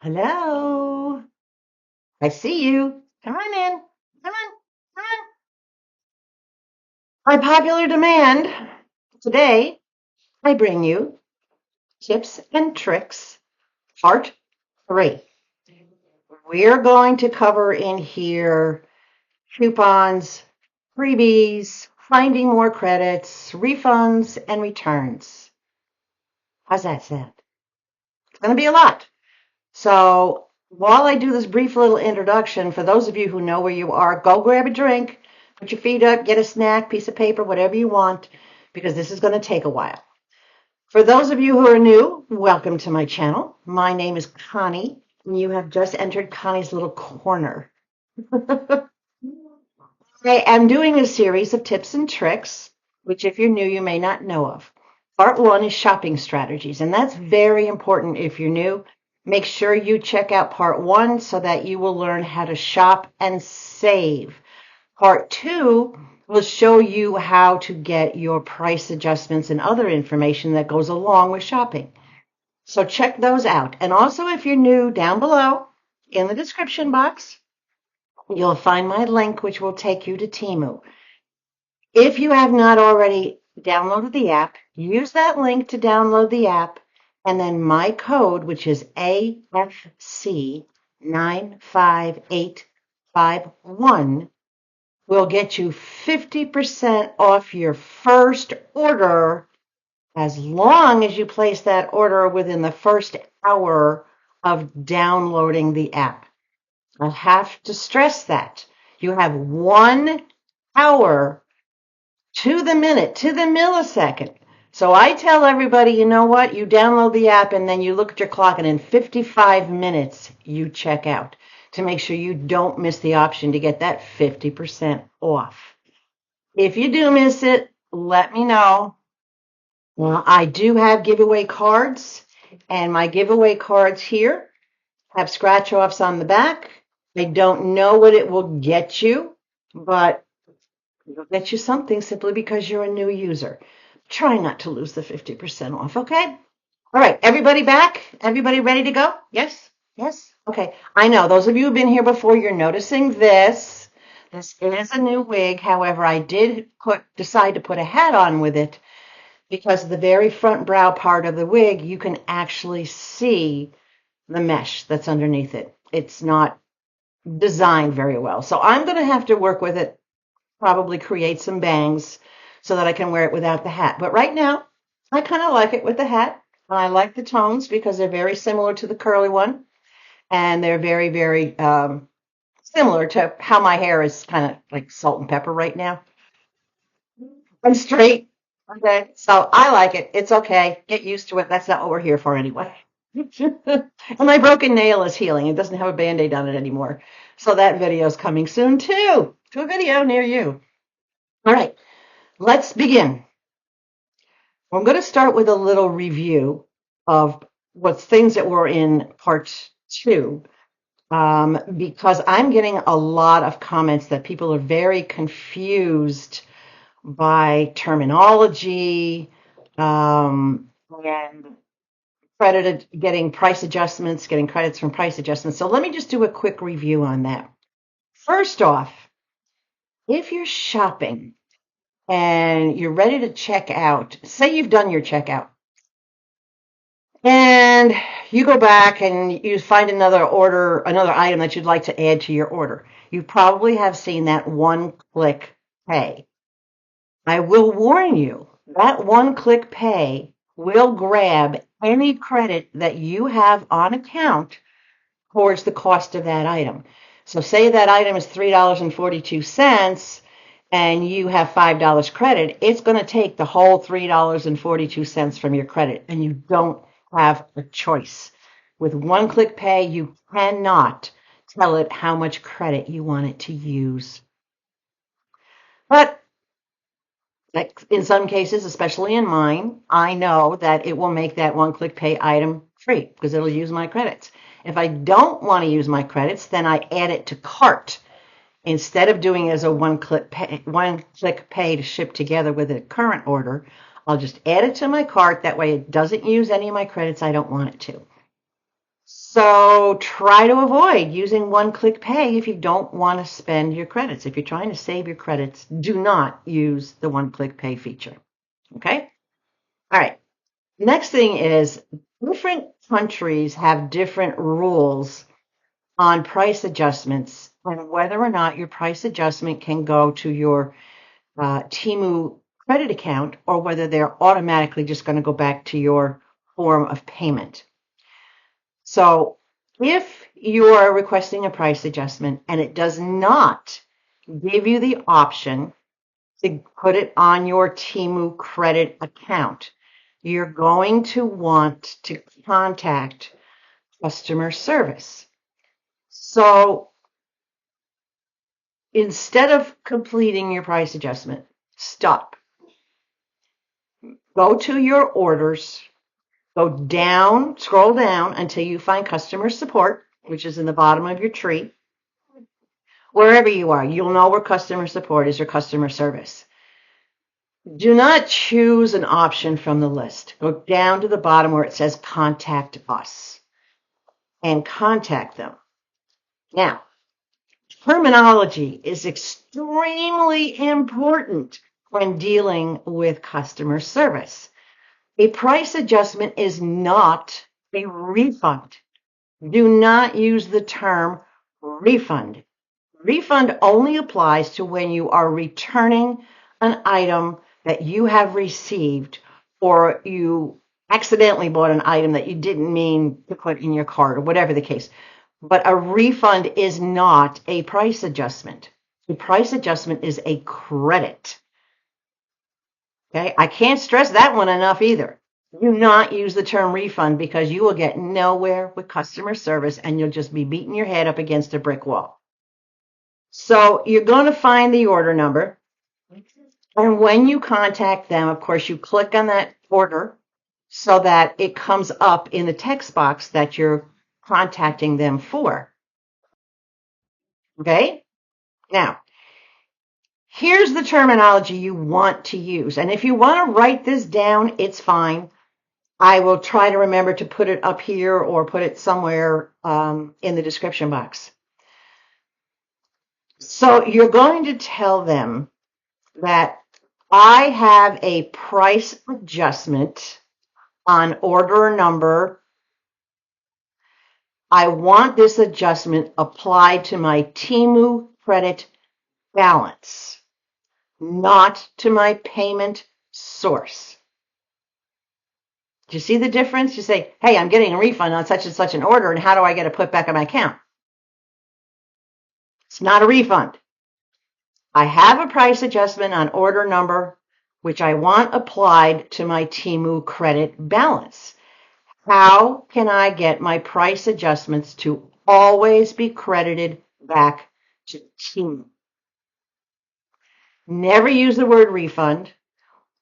Hello. I see you. Come on in. Come on. Come on. By popular demand, today I bring you tips and tricks, part 3. We're going to cover in here coupons, freebies, finding more credits, refunds, and returns. How's that sound? It's going to be a lot. So while I do this brief little introduction, for those of you who know where you are, go grab a drink, put your feet up, get a snack, piece of paper, whatever you want, because this is going to take a while. For those of you who are new, welcome to my channel. My name is Connie, and you have just entered Connie's little corner. I am doing a series of tips and tricks, which if you're new, you may not know of. Part 1 is shopping strategies, and that's very important if you're new. Make sure you check out part 1 so that you will learn how to shop and save. Part 2 will show you how to get your price adjustments and other information that goes along with shopping. So check those out. And also, if you're new, down below in the description box, you'll find my link, which will take you to Temu. If you have not already downloaded the app, use that link to download the app, and then my code, which is AFC 95851, will get you 50% off your first order as long as you place that order within the first hour of downloading the app. I have to stress that. You have 1 hour to the minute, to the millisecond. So I tell everybody, you know what? You download the app and then you look at your clock, and in 55 minutes you check out to make sure you don't miss the option to get that 50% off. If you do miss it, let me know. Well, I do have giveaway cards, and my giveaway cards here have scratch offs on the back. I don't know what it will get you, but it'll get you something simply because you're a new user. Try not to lose the 50% off, okay? All right, everybody back? Everybody ready to go? Yes? Yes? Okay. I know those of you who've been here before, you're noticing this. This is a new wig. However, I did decide to put a hat on with it because the very front brow part of the wig, you can actually see the mesh that's underneath it. It's not designed very well. So I'm going to have to work with it, probably create some bangs so that I can wear it without the hat. But right now, I kind of like it with the hat. I like the tones because they're very similar to the curly one. And they're very, very similar to how my hair is kind of like salt and pepper right now. I'm straight. Okay. So I like it. It's okay. Get used to it. That's not what we're here for anyway. And my broken nail is healing. It doesn't have a Band-Aid on it anymore. So that video is coming soon too, to a video near you. All right. Let's begin. I'm going to start with a little review of what things that were in part 2, because I'm getting a lot of comments that people are very confused by terminology, and getting price adjustments, getting credits from price adjustments. So let me just do a quick review on that. First off, if you're shopping and you're ready to check out, say you've done your checkout, and you go back and you find another item that you'd like to add to your order. You probably have seen that one-click pay. I will warn you, that one-click pay will grab any credit that you have on account towards the cost of that item. So say that item is $3.42 and you have $5 credit, it's going to take the whole $3.42 from your credit, and you don't have a choice. With one-click pay, you cannot tell it how much credit you want it to use. But in some cases, especially in mine, I know that it will make that one-click pay item free because it'll use my credits. If I don't want to use my credits, then I add it to cart. Instead of doing it as a one-click pay to ship together with a current order, I'll just add it to my cart. That way it doesn't use any of my credits I don't want it to. So try to avoid using one-click pay if you don't want to spend your credits. If you're trying to save your credits, do not use the one-click pay feature. Okay? All right. Next thing is different countries have different rules on price adjustments and whether or not your price adjustment can go to your Temu credit account or whether they're automatically just going to go back to your form of payment. So if you are requesting a price adjustment and it does not give you the option to put it on your Temu credit account, you're going to want to contact customer service. So instead of completing your price adjustment, stop. Go to your orders, go down, scroll down until you find customer support, which is in the bottom of your tree. Wherever you are, you'll know where customer support is or customer service. Do not choose an option from the list. Go down to the bottom where it says contact us and contact them. Now, terminology is extremely important when dealing with customer service. A price adjustment is not a refund. Do not use the term refund. Refund only applies to when you are returning an item that you have received or you accidentally bought an item that you didn't mean to put in your cart or whatever the case. But a refund is not a price adjustment. A price adjustment is a credit. Okay, I can't stress that one enough either. Do not use the term refund because you will get nowhere with customer service and you'll just be beating your head up against a brick wall. So you're going to find the order number. And when you contact them, of course, you click on that order so that it comes up in the text box that you're contacting them for. Okay? Now, here's the terminology you want to use. And if you want to write this down, it's fine. I will try to remember to put it up here or put it somewhere in the description box. So you're going to tell them that I have a price adjustment on order number. I want this adjustment applied to my Temu credit balance, not to my payment source. Do you see the difference? You say, hey, I'm getting a refund on such and such an order, and how do I get it put back in my account? It's not a refund. I have a price adjustment on order number, which I want applied to my Temu credit balance. How can I get my price adjustments to always be credited back to Temu? Never use the word refund.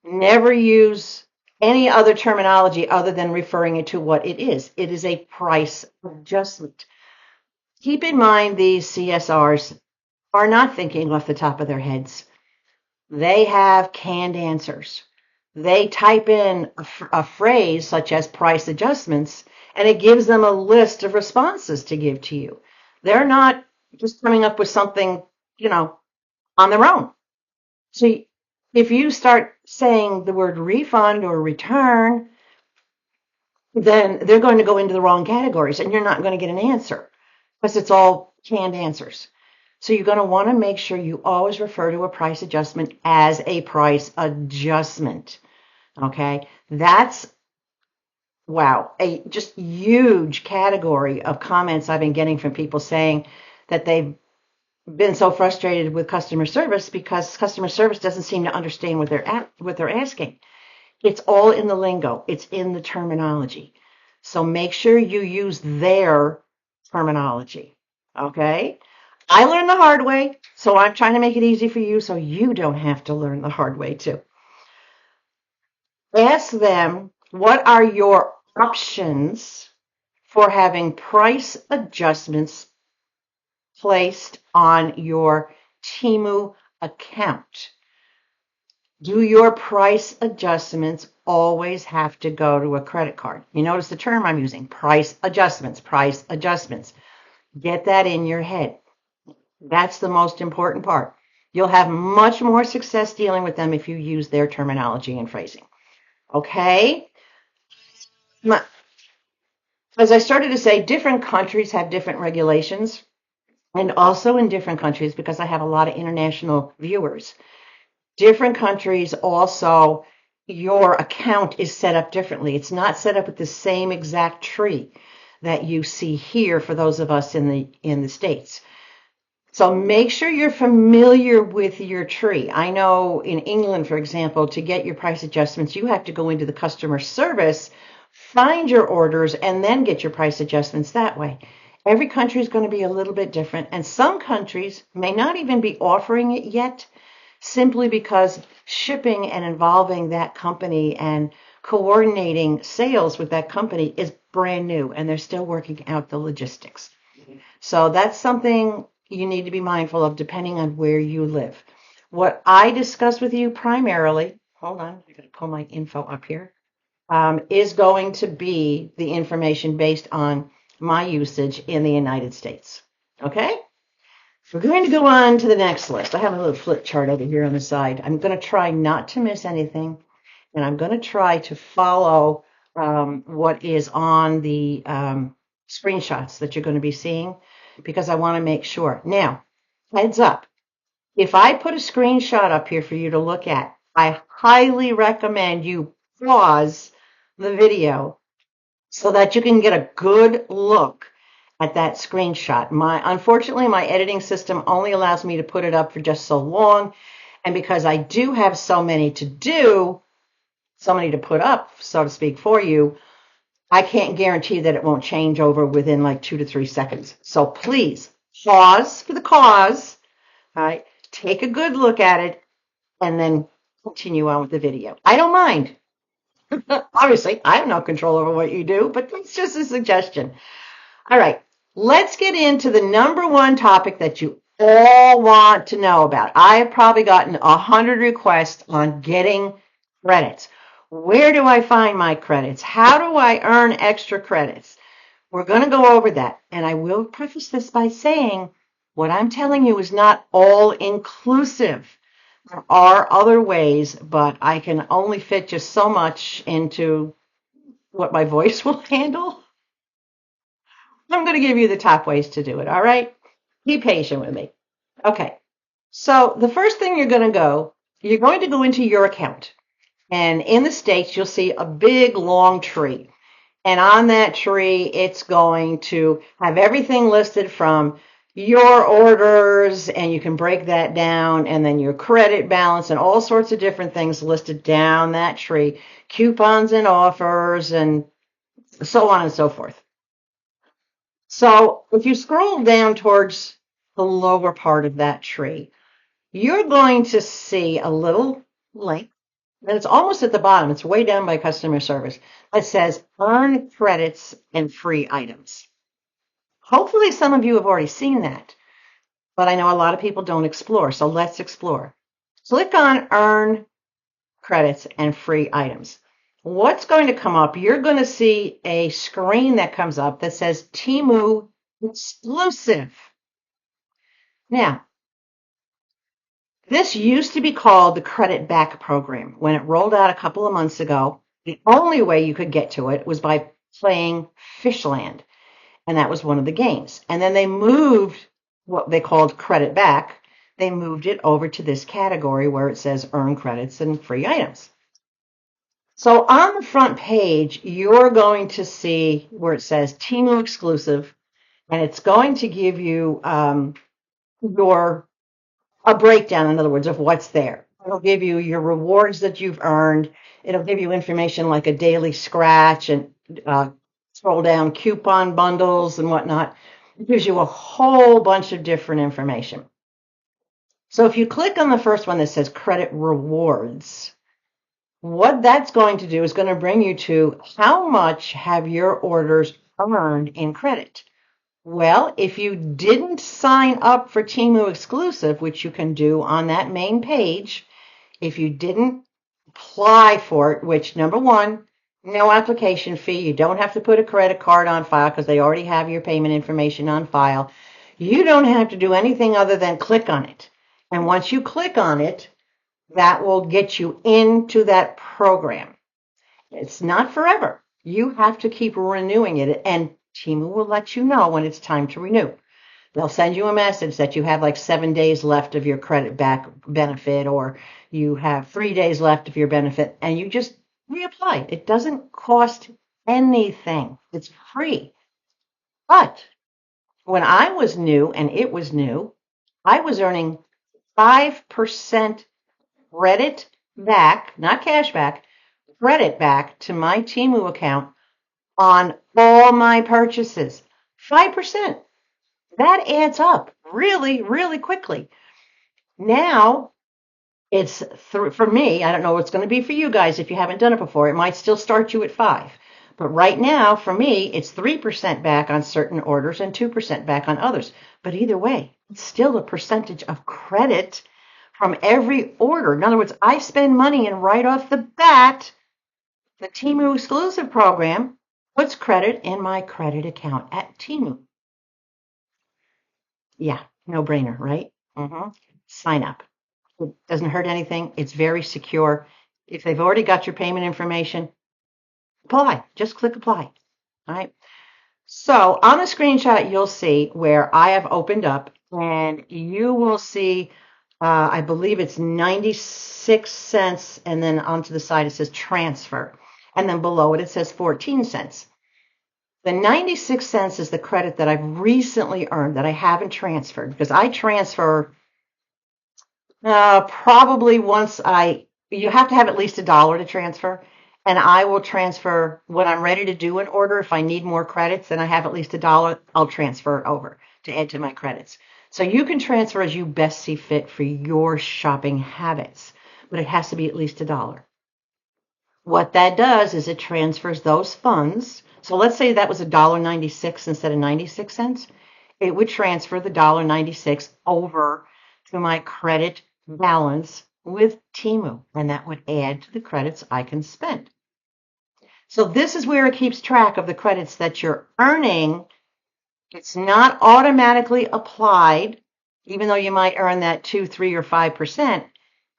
Never use any other terminology other than referring it to what it is. It is a price adjustment. Keep in mind these CSRs are not thinking off the top of their heads. They have canned answers. They type in a phrase such as price adjustments, and it gives them a list of responses to give to you. They're not just coming up with something, on their own. So if you start saying the word refund or return, then they're going to go into the wrong categories and you're not going to get an answer because it's all canned answers. So you're going to want to make sure you always refer to a price adjustment as a price adjustment. Okay? That's, wow, a just huge category of comments I've been getting from people saying that they've been so frustrated with customer service because customer service doesn't seem to understand what they're asking. It's all in the lingo. It's in the terminology. So make sure you use their terminology. Okay? I learned the hard way, so I'm trying to make it easy for you so you don't have to learn the hard way too. Ask them, what are your options for having price adjustments placed on your Temu account? Do your price adjustments always have to go to a credit card? You notice the term I'm using, price adjustments, price adjustments. Get that in your head. That's the most important part. You'll have much more success dealing with them if you use their terminology and phrasing. Okay? As I started to say, different countries have different regulations. And also in different countries, because I have a lot of international viewers, different countries also, your account is set up differently. It's not set up with the same exact tree that you see here for those of us in the States. So make sure you're familiar with your tree. I know in England, for example, to get your price adjustments, you have to go into the customer service, find your orders, and then get your price adjustments that way. Every country is going to be a little bit different, and some countries may not even be offering it yet, simply because shipping and involving that company and coordinating sales with that company is brand new, and they're still working out the logistics. So that's something you need to be mindful of depending on where you live. What I discuss with you primarily, hold on, I got to pull my info up here, is going to be the information based on my usage in the United States. Okay? We're going to go on to the next list. I have a little flip chart over here on the side. I'm going to try not to miss anything, and I'm going to try to follow what is on the screenshots that you're going to be seeing, because I want to make sure. Now, heads up, if I put a screenshot up here for you to look at, I highly recommend you pause the video so that you can get a good look at that screenshot. Unfortunately, my editing system only allows me to put it up for just so long, and because I do have so many to do, so many to put up, so to speak, for you, I can't guarantee that it won't change over within like 2 to 3 seconds. So please pause for the cause, all right? Take a good look at it and then continue on with the video. I don't mind. Obviously, I have no control over what you do, but it's just a suggestion. All right, let's get into the number one topic that you all want to know about. I have probably gotten 100 requests on getting credits. Where do I find my credits? How do I earn extra credits? We're going to go over that. And I will preface this by saying what I'm telling you is not all inclusive. There are other ways, but I can only fit just so much into what my voice will handle. I'm going to give you the top ways to do it, all right? Be patient with me. Okay, so the first thing you're going to go into your account. And in the States, you'll see a big, long tree. And on that tree, it's going to have everything listed from your orders, and you can break that down, and then your credit balance and all sorts of different things listed down that tree, coupons and offers, and so on and so forth. So if you scroll down towards the lower part of that tree, you're going to see a little link, and it's almost at the bottom. It's way down by customer service. It says earn credits and free items. Hopefully some of you have already seen that, but I know a lot of people don't explore, so let's explore. Click on earn credits and free items. What's going to come up? You're going to see a screen that comes up that says Temu exclusive. Now, this used to be called the Credit Back Program. When it rolled out a couple of months ago, the only way you could get to it was by playing Fishland, and that was one of the games. And then they moved what they called Credit Back. They moved it over to this category where it says earn credits and free items. So on the front page, you're going to see where it says Temu exclusive, and it's going to give you a breakdown, in other words, of what's there. It'll give you your rewards that you've earned. It'll give you information like a daily scratch and scroll down coupon bundles and whatnot. It gives you a whole bunch of different information. So if you click on the first one that says credit rewards, what that's going to do is going to bring you to how much have your orders earned in credit. Well, if you didn't sign up for Temu exclusive, which you can do on that main page, If you didn't apply for it, which number one, no application fee. You don't have to put a credit card on file because they already have your payment information on file. You don't have to do anything other than click on it. And once you click on it, that will get you into that program. It's not forever. You have to keep renewing it, and Temu will let you know when it's time to renew. They'll send you a message that you have like 7 days left of your credit back benefit, or you have 3 days left of your benefit, and you just reapply. It doesn't cost anything. It's free. But when I was new and it was new, I was earning 5% credit back, not cash back, credit back to my Temu account on all my purchases. 5%. That adds up really, really quickly. Now, it's for me, I don't know what's going to be for you guys if you haven't done it before. It might still start you at 5. But right now, for me, it's 3% back on certain orders and 2% back on others. But either way, it's still a percentage of credit from every order. In other words, I spend money and right off the bat, the Temu exclusive program puts credit in my credit account at Temu. Yeah, no brainer, right? Sign up. It doesn't hurt anything. It's very secure. If they've already got your payment information, apply. Just click apply. All right. So on the screenshot, you'll see where I have opened up, and you will see, I believe it's 96 cents, and then onto the side it says transfer. And then below it, it says 14 cents. The 96 cents is the credit that I've recently earned that I haven't transferred, because I transfer probably once you have to have at least $1 to transfer. And I will transfer when I'm ready to do an order. If I need more credits and I have at least $1, I'll transfer it over to add to my credits. So you can transfer as you best see fit for your shopping habits, but it has to be at least $1. What that does is it transfers those funds. So let's say that was $1.96 instead of 96 cents. It would transfer the $1.96 over to my credit balance with Temu, and that would add to the credits I can spend. So this is where it keeps track of the credits that you're earning. It's not automatically applied, even though you might earn that 2, 3, or 5%.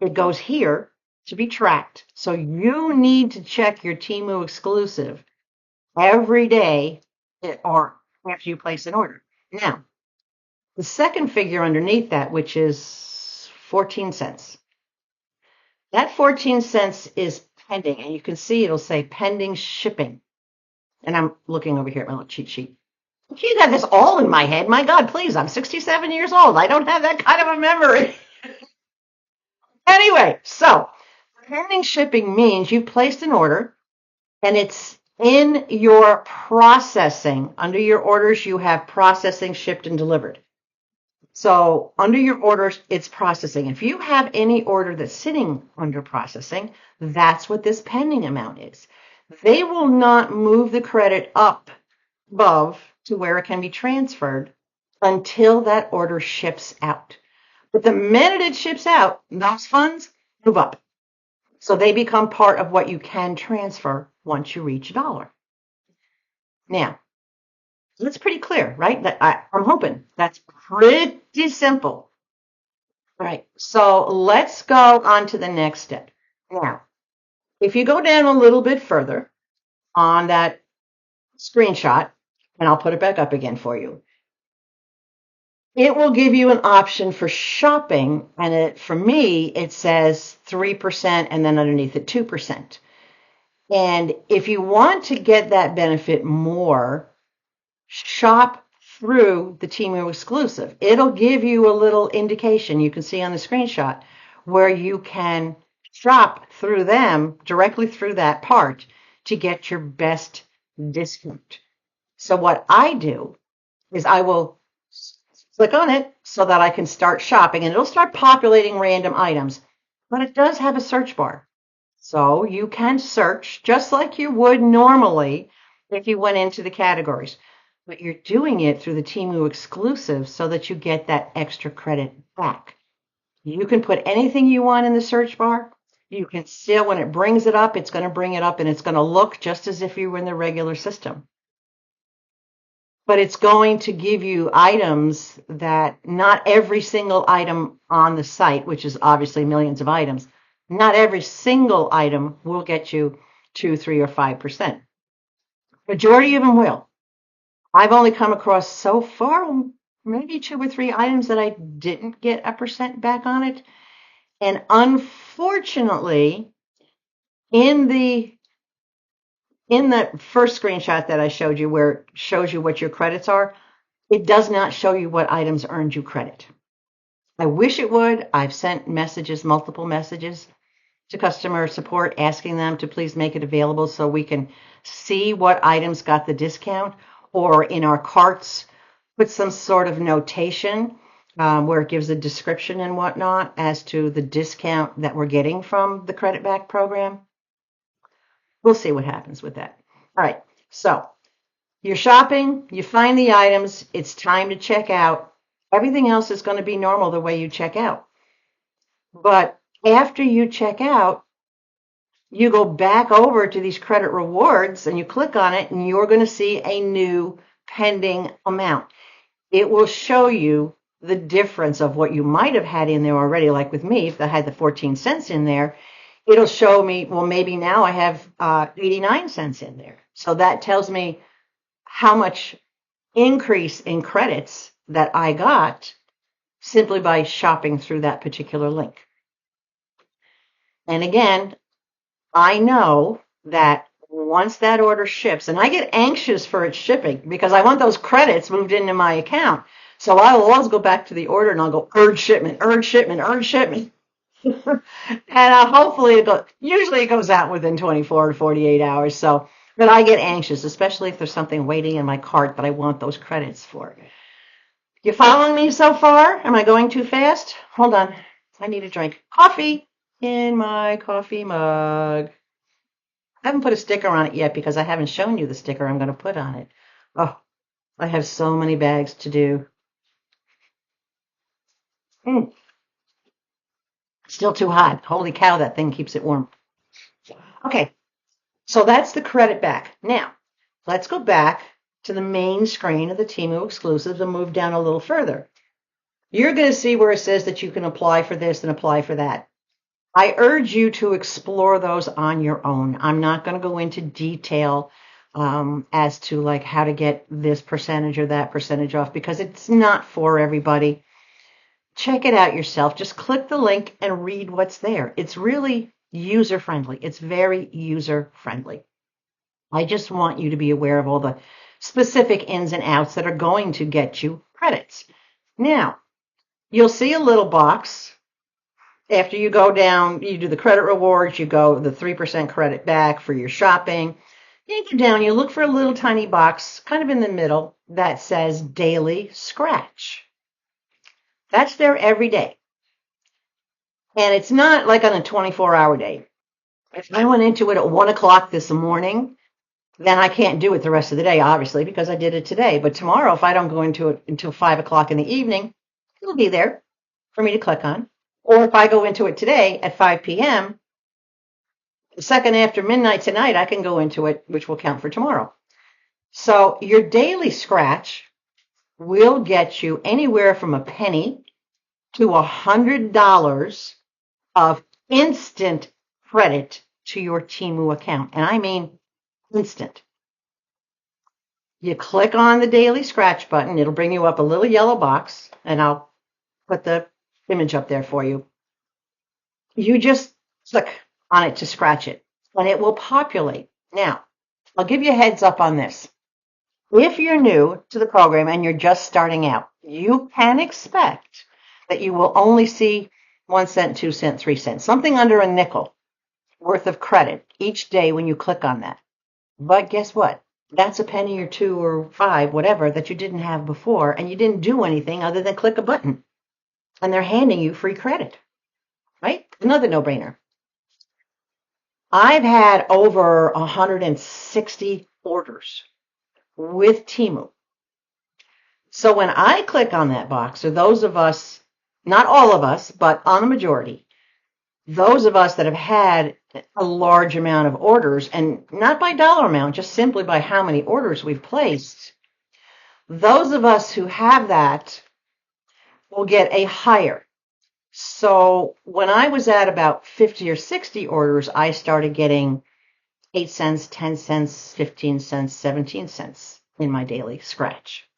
It goes here to be tracked. So you need to check your Temu exclusive every day or after you place an order. Now, the second figure underneath that, which is 14 cents. That 14 cents is pending, and you can see it'll say pending shipping. And I'm looking over here at my little cheat sheet. You got this all in my head. My God, please, I'm 67 years old. I don't have that kind of a memory. Anyway, so pending shipping means you placed an order, and it's in your processing. Under your orders, you have processing, shipped, and delivered. So under your orders, it's processing. If you have any order that's sitting under processing, that's what this pending amount is. They will not move the credit up above to where it can be transferred until that order ships out. But the minute it ships out, those funds move up. So they become part of what you can transfer once you reach $1. Now, that's pretty clear, right? I'm hoping that's pretty simple. All right, so let's go on to the next step. Now, if you go down a little bit further on that screenshot, and I'll put it back up again for you, it will give you an option for shopping, and for me, it says 3%, and then underneath it, 2%. And if you want to get that benefit more, shop through the Temu exclusive. It'll give you a little indication you can see on the screenshot where you can shop through them directly through that part to get your best discount. So what I do is I will click on it so that I can start shopping, and it'll start populating random items, but it does have a search bar. So you can search just like you would normally if you went into the categories. But you're doing it through the Temu exclusive so that you get that extra credit back. You can put anything you want in the search bar. You can still, when it brings it up, it's going to bring it up and it's going to look just as if you were in the regular system. But it's going to give you items that not every single item on the site, which is obviously millions of items, not every single item will get you 2, 3, or 5%. Majority of them will. I've only come across so far maybe 2 or 3 items that I didn't get a percent back on it. And unfortunately, in the first screenshot that I showed you where it shows you what your credits are, it does not show you what items earned you credit. I wish it would. I've sent messages, multiple messages to customer support asking them to please make it available so we can see what items got the discount, or in our carts put some sort of notation where it gives a description and whatnot as to the discount that we're getting from the credit back program. We'll see what happens with that. All right, so you're shopping, you find the items, it's time to check out. Everything else is going to be normal the way you check out. But after you check out, you go back over to these credit rewards and you click on it and you're going to see a new pending amount. It will show you the difference of what you might have had in there already. Like with me, if I had the 14 cents in there, it'll show me, well, maybe now I have 89 cents in there. So that tells me how much increase in credits that I got simply by shopping through that particular link. And again, I know that once that order ships, and I get anxious for its shipping because I want those credits moved into my account. So I will always go back to the order and I'll go urge shipment, urge shipment, urge shipment. And hopefully usually it goes out within 24 to 48 hours. So, but I get anxious, especially if there's something waiting in my cart that I want those credits for. You following me so far? Am I going too fast? Hold on. I need a drink. Coffee in my coffee mug. I haven't put a sticker on it yet because I haven't shown you the sticker I'm going to put on it. Oh, I have so many bags to do. Still too hot. Holy cow, that thing keeps it warm. Okay, so that's the credit back. Now, let's go back to the main screen of the Temu exclusives and move down a little further. You're going to see where it says that you can apply for this and apply for that. I urge you to explore those on your own. I'm not going to go into detail as to like how to get this percentage or that percentage off because it's not for everybody. Check it out yourself. Just click the link and read what's there. It's really user friendly. It's very user friendly. I just want you to be aware of all the specific ins and outs that are going to get you credits. Now, you'll see a little box. After you go down, you do the credit rewards, you go the 3% credit back for your shopping. You go down, you look for a little tiny box kind of in the middle that says Daily Scratch. That's there every day. And it's not like on a 24-hour day. If I went into it at 1 o'clock this morning, then I can't do it the rest of the day, obviously, because I did it today. But tomorrow, if I don't go into it until 5 o'clock in the evening, it'll be there for me to click on. Or if I go into it today at 5 p.m., the second after midnight tonight, I can go into it, which will count for tomorrow. So your daily scratch will get you anywhere from a penny to $100 of instant credit to your Temu account. And I mean instant. You click on the daily scratch button. It'll bring you up a little yellow box, and I'll put the image up there for you. You just click on it to scratch it, and it will populate. Now, I'll give you a heads up on this. If you're new to the program and you're just starting out, you can expect that you will only see 1 cent, 2 cent, 3 cents, something under a nickel worth of credit each day when you click on that. But guess what? That's a penny or 2 or 5, whatever, that you didn't have before, and you didn't do anything other than click a button. And they're handing you free credit, right? Another no-brainer. I've had over 160 orders with Temu. So when I click on that box, or those of us not all of us, but on the majority, those of us that have had a large amount of orders, and not by dollar amount, just simply by how many orders we've placed, those of us who have that will get a higher. So when I was at about 50 or 60 orders, I started getting 8 cents, 10 cents, 15 cents, 17 cents in my daily scratch.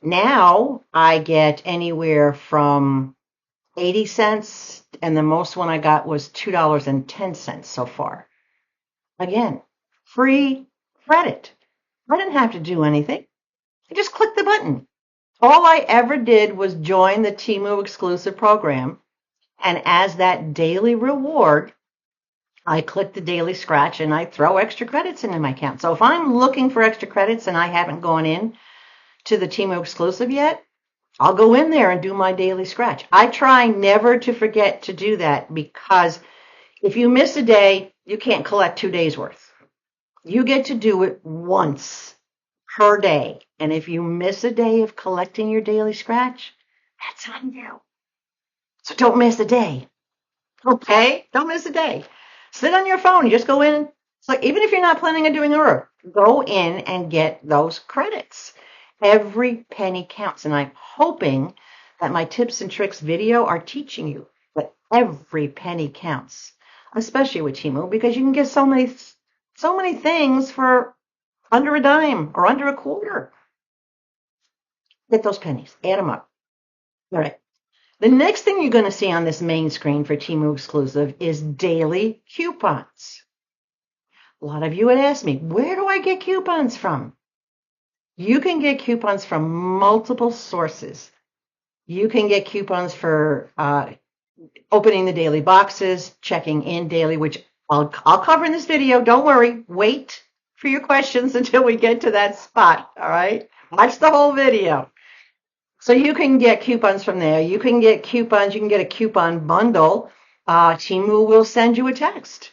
Now I get anywhere from 80 cents, and the most one I got was $2.10 so far. Again, free credit. I didn't have to do anything. I just clicked the button. All I ever did was join the Temu exclusive program, and as that daily reward, I click the daily scratch and I throw extra credits into my account. So if I'm looking for extra credits and I haven't gone in to the Temu exclusive yet, I'll go in there and do my daily scratch. I try never to forget to do that, because if you miss a day, you can't collect 2 days worth. You get to do it once per day. And if you miss a day of collecting your daily scratch, that's on you. So don't miss a day. Okay? Don't miss a day. Sit on your phone. You just go in. So even if you're not planning on doing a order, go in and get those credits. Every penny counts. And I'm hoping that my tips and tricks video are teaching you that every penny counts, especially with Temu, because you can get so many things for under a dime or under a quarter. Get those pennies. Add them up. All right. The next thing you're going to see on this main screen for Temu exclusive is daily coupons. A lot of you had asked me, where do I get coupons from? You can get coupons from multiple sources. You can get coupons for opening the daily boxes, checking in daily, which I'll cover in this video. Don't worry. Wait for your questions until we get to that spot. All right. Watch the whole video. So you can get coupons from there. You can get coupons. You can get a coupon bundle. Temu will send you a text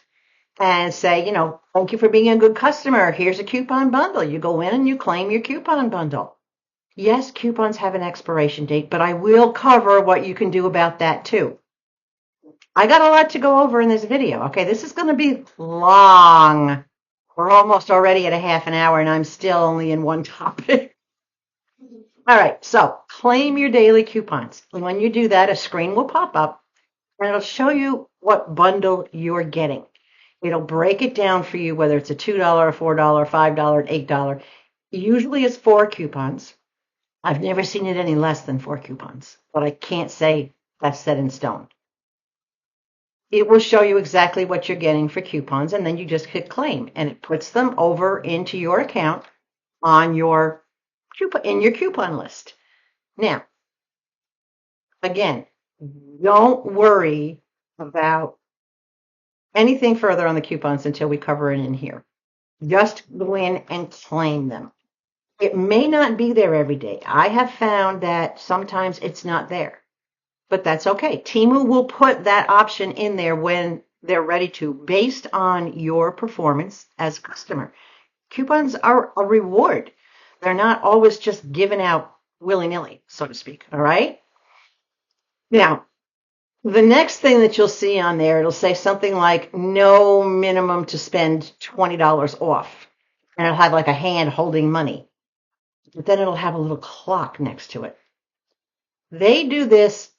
and say, thank you for being a good customer. Here's a coupon bundle. You go in and you claim your coupon bundle. Yes, coupons have an expiration date, but I will cover what you can do about that too. I got a lot to go over in this video. Okay, this is going to be long. We're almost already at a half an hour, and I'm still only in one topic. All right, so claim your daily coupons. And when you do that, a screen will pop up, and it'll show you what bundle you're getting. It'll break it down for you, whether it's a $2, $4, $5, $8. Usually it's 4 coupons. I've never seen it any less than 4 coupons, but I can't say that's set in stone. It will show you exactly what you're getting for coupons, and then you just hit claim, and it puts them over into your account on your coupon list. Now, again, don't worry about anything further on the coupons until we cover it in here. Just go in and claim them. It may not be there every day. I have found that sometimes it's not there, but that's okay. Temu will put that option in there when they're ready to, based on your performance as a customer. Coupons are a reward. They're not always just given out willy-nilly, so to speak. All right? Now, the next thing that you'll see on there, it'll say something like no minimum to spend $20 off. And it'll have like a hand holding money. But then it'll have a little clock next to it. They do this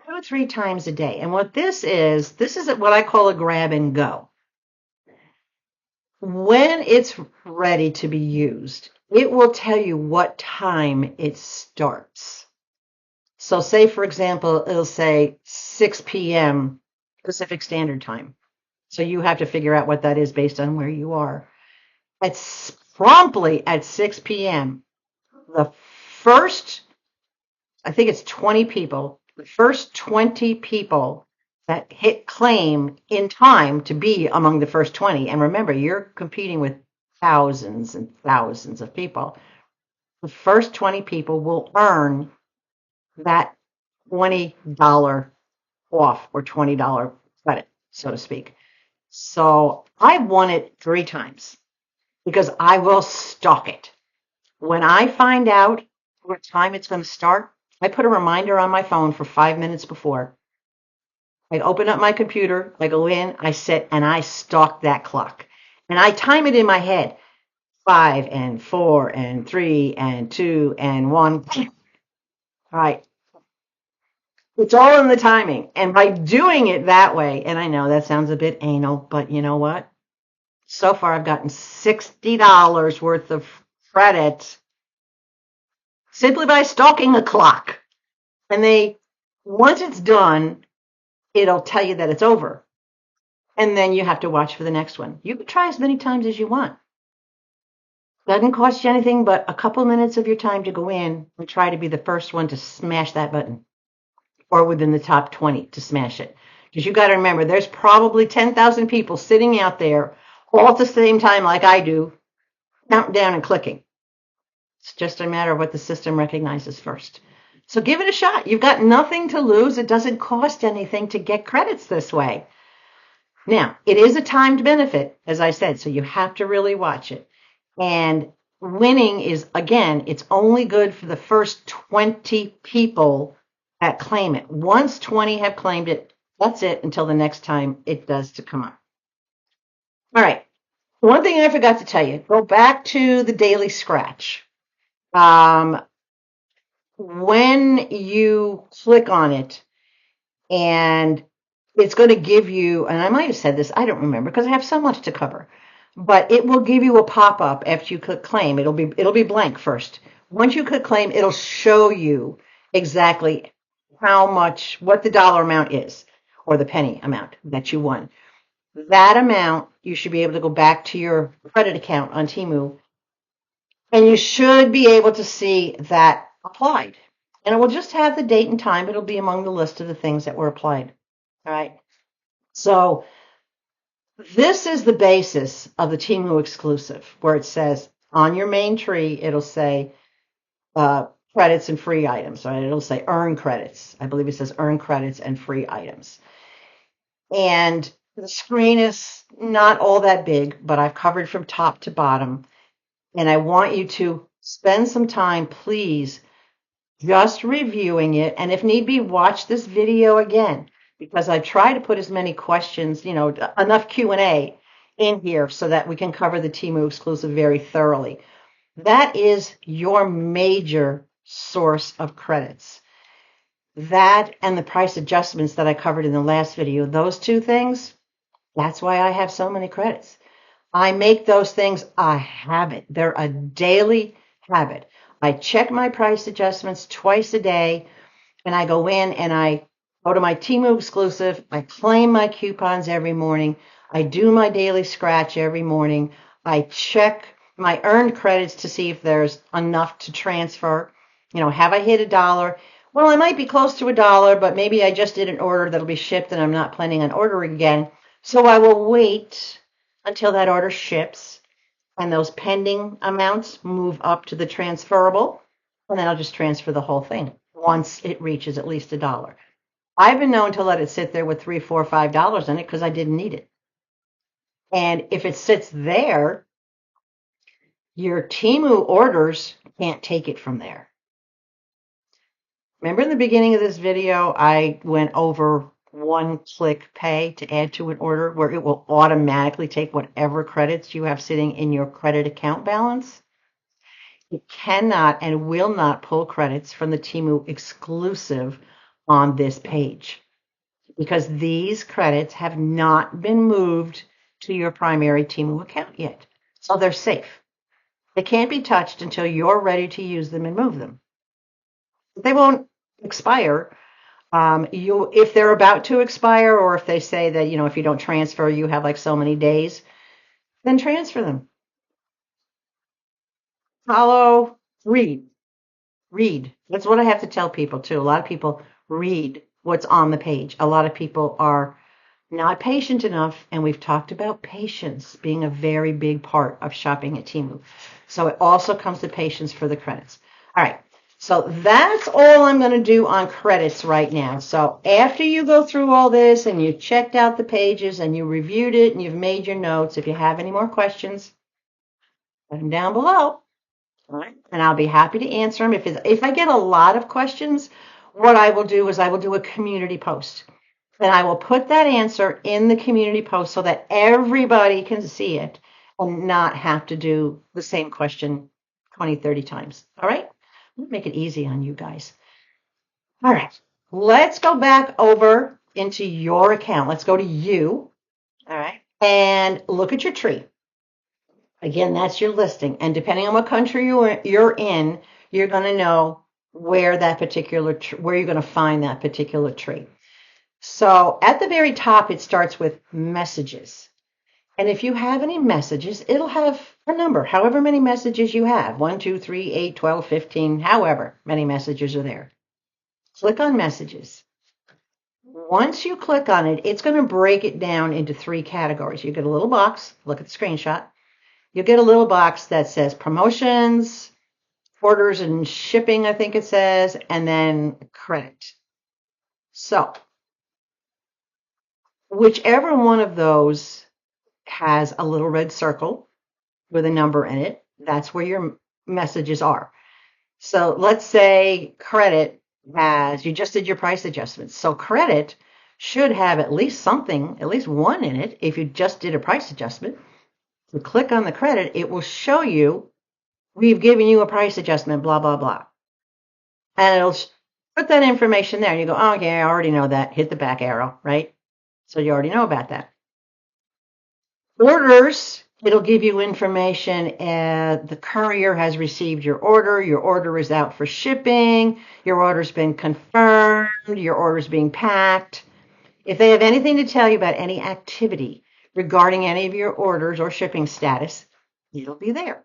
2 or 3 times a day. And what this is what I call a grab and go. When it's ready to be used, it will tell you what time it starts. So say, for example, it'll say 6 p.m. Pacific Standard Time. So you have to figure out what that is based on where you are. It's promptly at 6 p.m. The first, I think it's 20 people, the first 20 people that hit claim in time to be among the first 20. And remember, you're competing with thousands and thousands of people. The first 20 people will earn that $20 off or $20 credit, so to speak. So I won it 3 times because I will stalk it. When I find out what time it's going to start, I put a reminder on my phone for 5 minutes before. I open up my computer, I go in, I sit, and I stalk that clock. And I time it in my head. 5 and 4 and 3 and 2 and 1. All right. It's all in the timing. And by doing it that way, and I know that sounds a bit anal, but you know what? So far I've gotten $60 worth of credit simply by stalking the clock. And once it's done, it'll tell you that it's over. And then you have to watch for the next one. You can try as many times as you want. Doesn't cost you anything but a couple minutes of your time to go in and try to be the first one to smash that button, or within the top 20 to smash it. Because you got to remember, there's probably 10,000 people sitting out there all at the same time like I do, counting down and clicking. It's just a matter of what the system recognizes first. So give it a shot. You've got nothing to lose. It doesn't cost anything to get credits this way. Now, it is a timed benefit, as I said, so you have to really watch it. And winning is, again, it's only good for the first 20 people that claim it. Once 20 have claimed it, that's it until the next time it does to come up. All right. One thing I forgot to tell you, go back to the daily scratch. When you click on it, and it's going to give you, and I might have said this, I don't remember because I have so much to cover, but it will give you a pop-up after you click claim. It'll be blank first. Once you click claim, it'll show you exactly what the dollar amount is, or the penny amount that you won. That amount, you should be able to go back to your credit account on Temu, and you should be able to see that applied. And it will just have the date and time. It'll be among the list of the things that were applied. All right. So this is the basis of the Temu exclusive, where it says on your main tree, it'll say credits and free items. Right? It'll say earn credits. I believe it says earn credits and free items. And the screen is not all that big, but I've covered from top to bottom. And I want you to spend some time, please, just reviewing it. And if need be, watch this video again, because I try to put as many questions, enough Q&A in here so that we can cover the Temu exclusive very thoroughly. That is your major source of credits. That and the price adjustments that I covered in the last video, those two things, that's why I have so many credits. I make those things a habit. They're a daily habit. I check my price adjustments twice a day, and I go in and I go to my Temu exclusive. I claim my coupons every morning. I do my daily scratch every morning. I check my earned credits to see if there's enough to transfer. Have I hit $1? Well, I might be close to $1, but maybe I just did an order that'll be shipped and I'm not planning on ordering again. So I will wait until that order ships and those pending amounts move up to the transferable, and then I'll just transfer the whole thing once it reaches at least $1. I've been known to let it sit there with $3, $4, $5 in it because I didn't need it. And if it sits there, your Temu orders can't take it from there. Remember in the beginning of this video, I went over one-click pay to add to an order, where it will automatically take whatever credits you have sitting in your credit account balance? It cannot and will not pull credits from the Temu exclusive on this page, because these credits have not been moved to your primary Temu account yet. So they're safe. They can't be touched until you're ready to use them and move them. They won't expire. If they're about to expire, or if they say that, if you don't transfer, you have like so many days, then transfer them. Follow, read. That's what I have to tell people too. A lot of people read what's on the page. A lot of people are not patient enough, and we've talked about patience being a very big part of shopping at Temu. So it also comes to patience for the credits. All right. So that's all I'm going to do on credits right now. So after you go through all this and you checked out the pages and you reviewed it and you've made your notes, if you have any more questions, put them down below. All right. And I'll be happy to answer them. If I get a lot of questions, what I will do is I will do a community post. And I will put that answer in the community post so that everybody can see it and not have to do the same question 20, 30 times. All right? Make it easy on you guys. All right. Let's go back over into your account. Let's go to you. All right. And look at your tree. Again, that's your listing. And depending on what country you're in, you're going to know where where you're going to find that particular tree. So at the very top, it starts with messages. And if you have any messages, it'll have a number, however many messages you have, 1, 2, 3, 8, 12, 15, however many messages are there. Click on messages. Once you click on it, it's going to break it down into 3 categories. You get a little box, look at the screenshot. You'll get a little box that says promotions, orders and shipping, I think it says, and then credit. So whichever one of those has a little red circle with a number in it, that's where your messages are. So let's say credit you just did your price adjustments. So credit should have at least something, at least one in it. If you just did a price adjustment, you click on the credit, it will show you, we've given you a price adjustment, blah, blah, blah. And it'll put that information there. And you go, oh, okay, I already know that. Hit the back arrow, right? So you already know about that. Orders, it'll give you information. The courier has received your order is out for shipping, your order's been confirmed, your order's being packed. If they have anything to tell you about any activity regarding any of your orders or shipping status, it'll be there.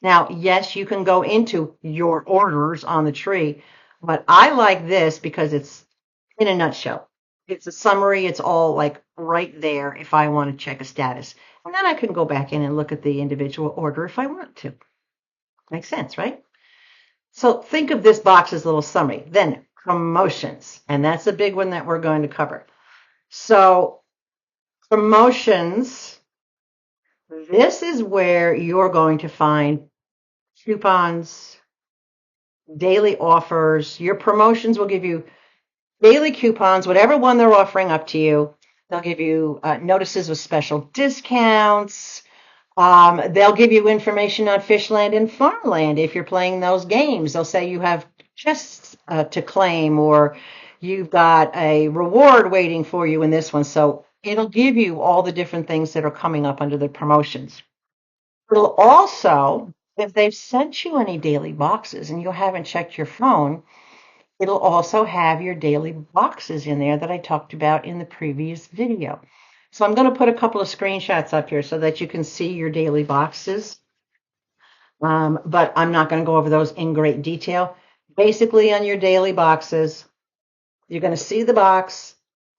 Now, yes, you can go into your orders on the tree, but I like this because it's in a nutshell. It's a summary. It's all like right there if I want to check a status. And then I can go back in and look at the individual order if I want to. Makes sense, right? So think of this box as a little summary. Then promotions, and that's a big one that we're going to cover. So promotions, this is where you're going to find coupons, daily offers. Your promotions will give you daily coupons, whatever one they're offering up to you. They'll give you notices of special discounts. They'll give you information on Fishland and Farmland. If you're playing those games, they'll say you have chests to claim, or you've got a reward waiting for you in this one. So it'll give you all the different things that are coming up under the promotions. It'll also, if they've sent you any daily boxes and you haven't checked your phone, it'll also have your daily boxes in there that I talked about in the previous video. So I'm going to put a couple of screenshots up here so that you can see your daily boxes. But I'm not going to go over those in great detail. Basically, on your daily boxes, you're going to see the box.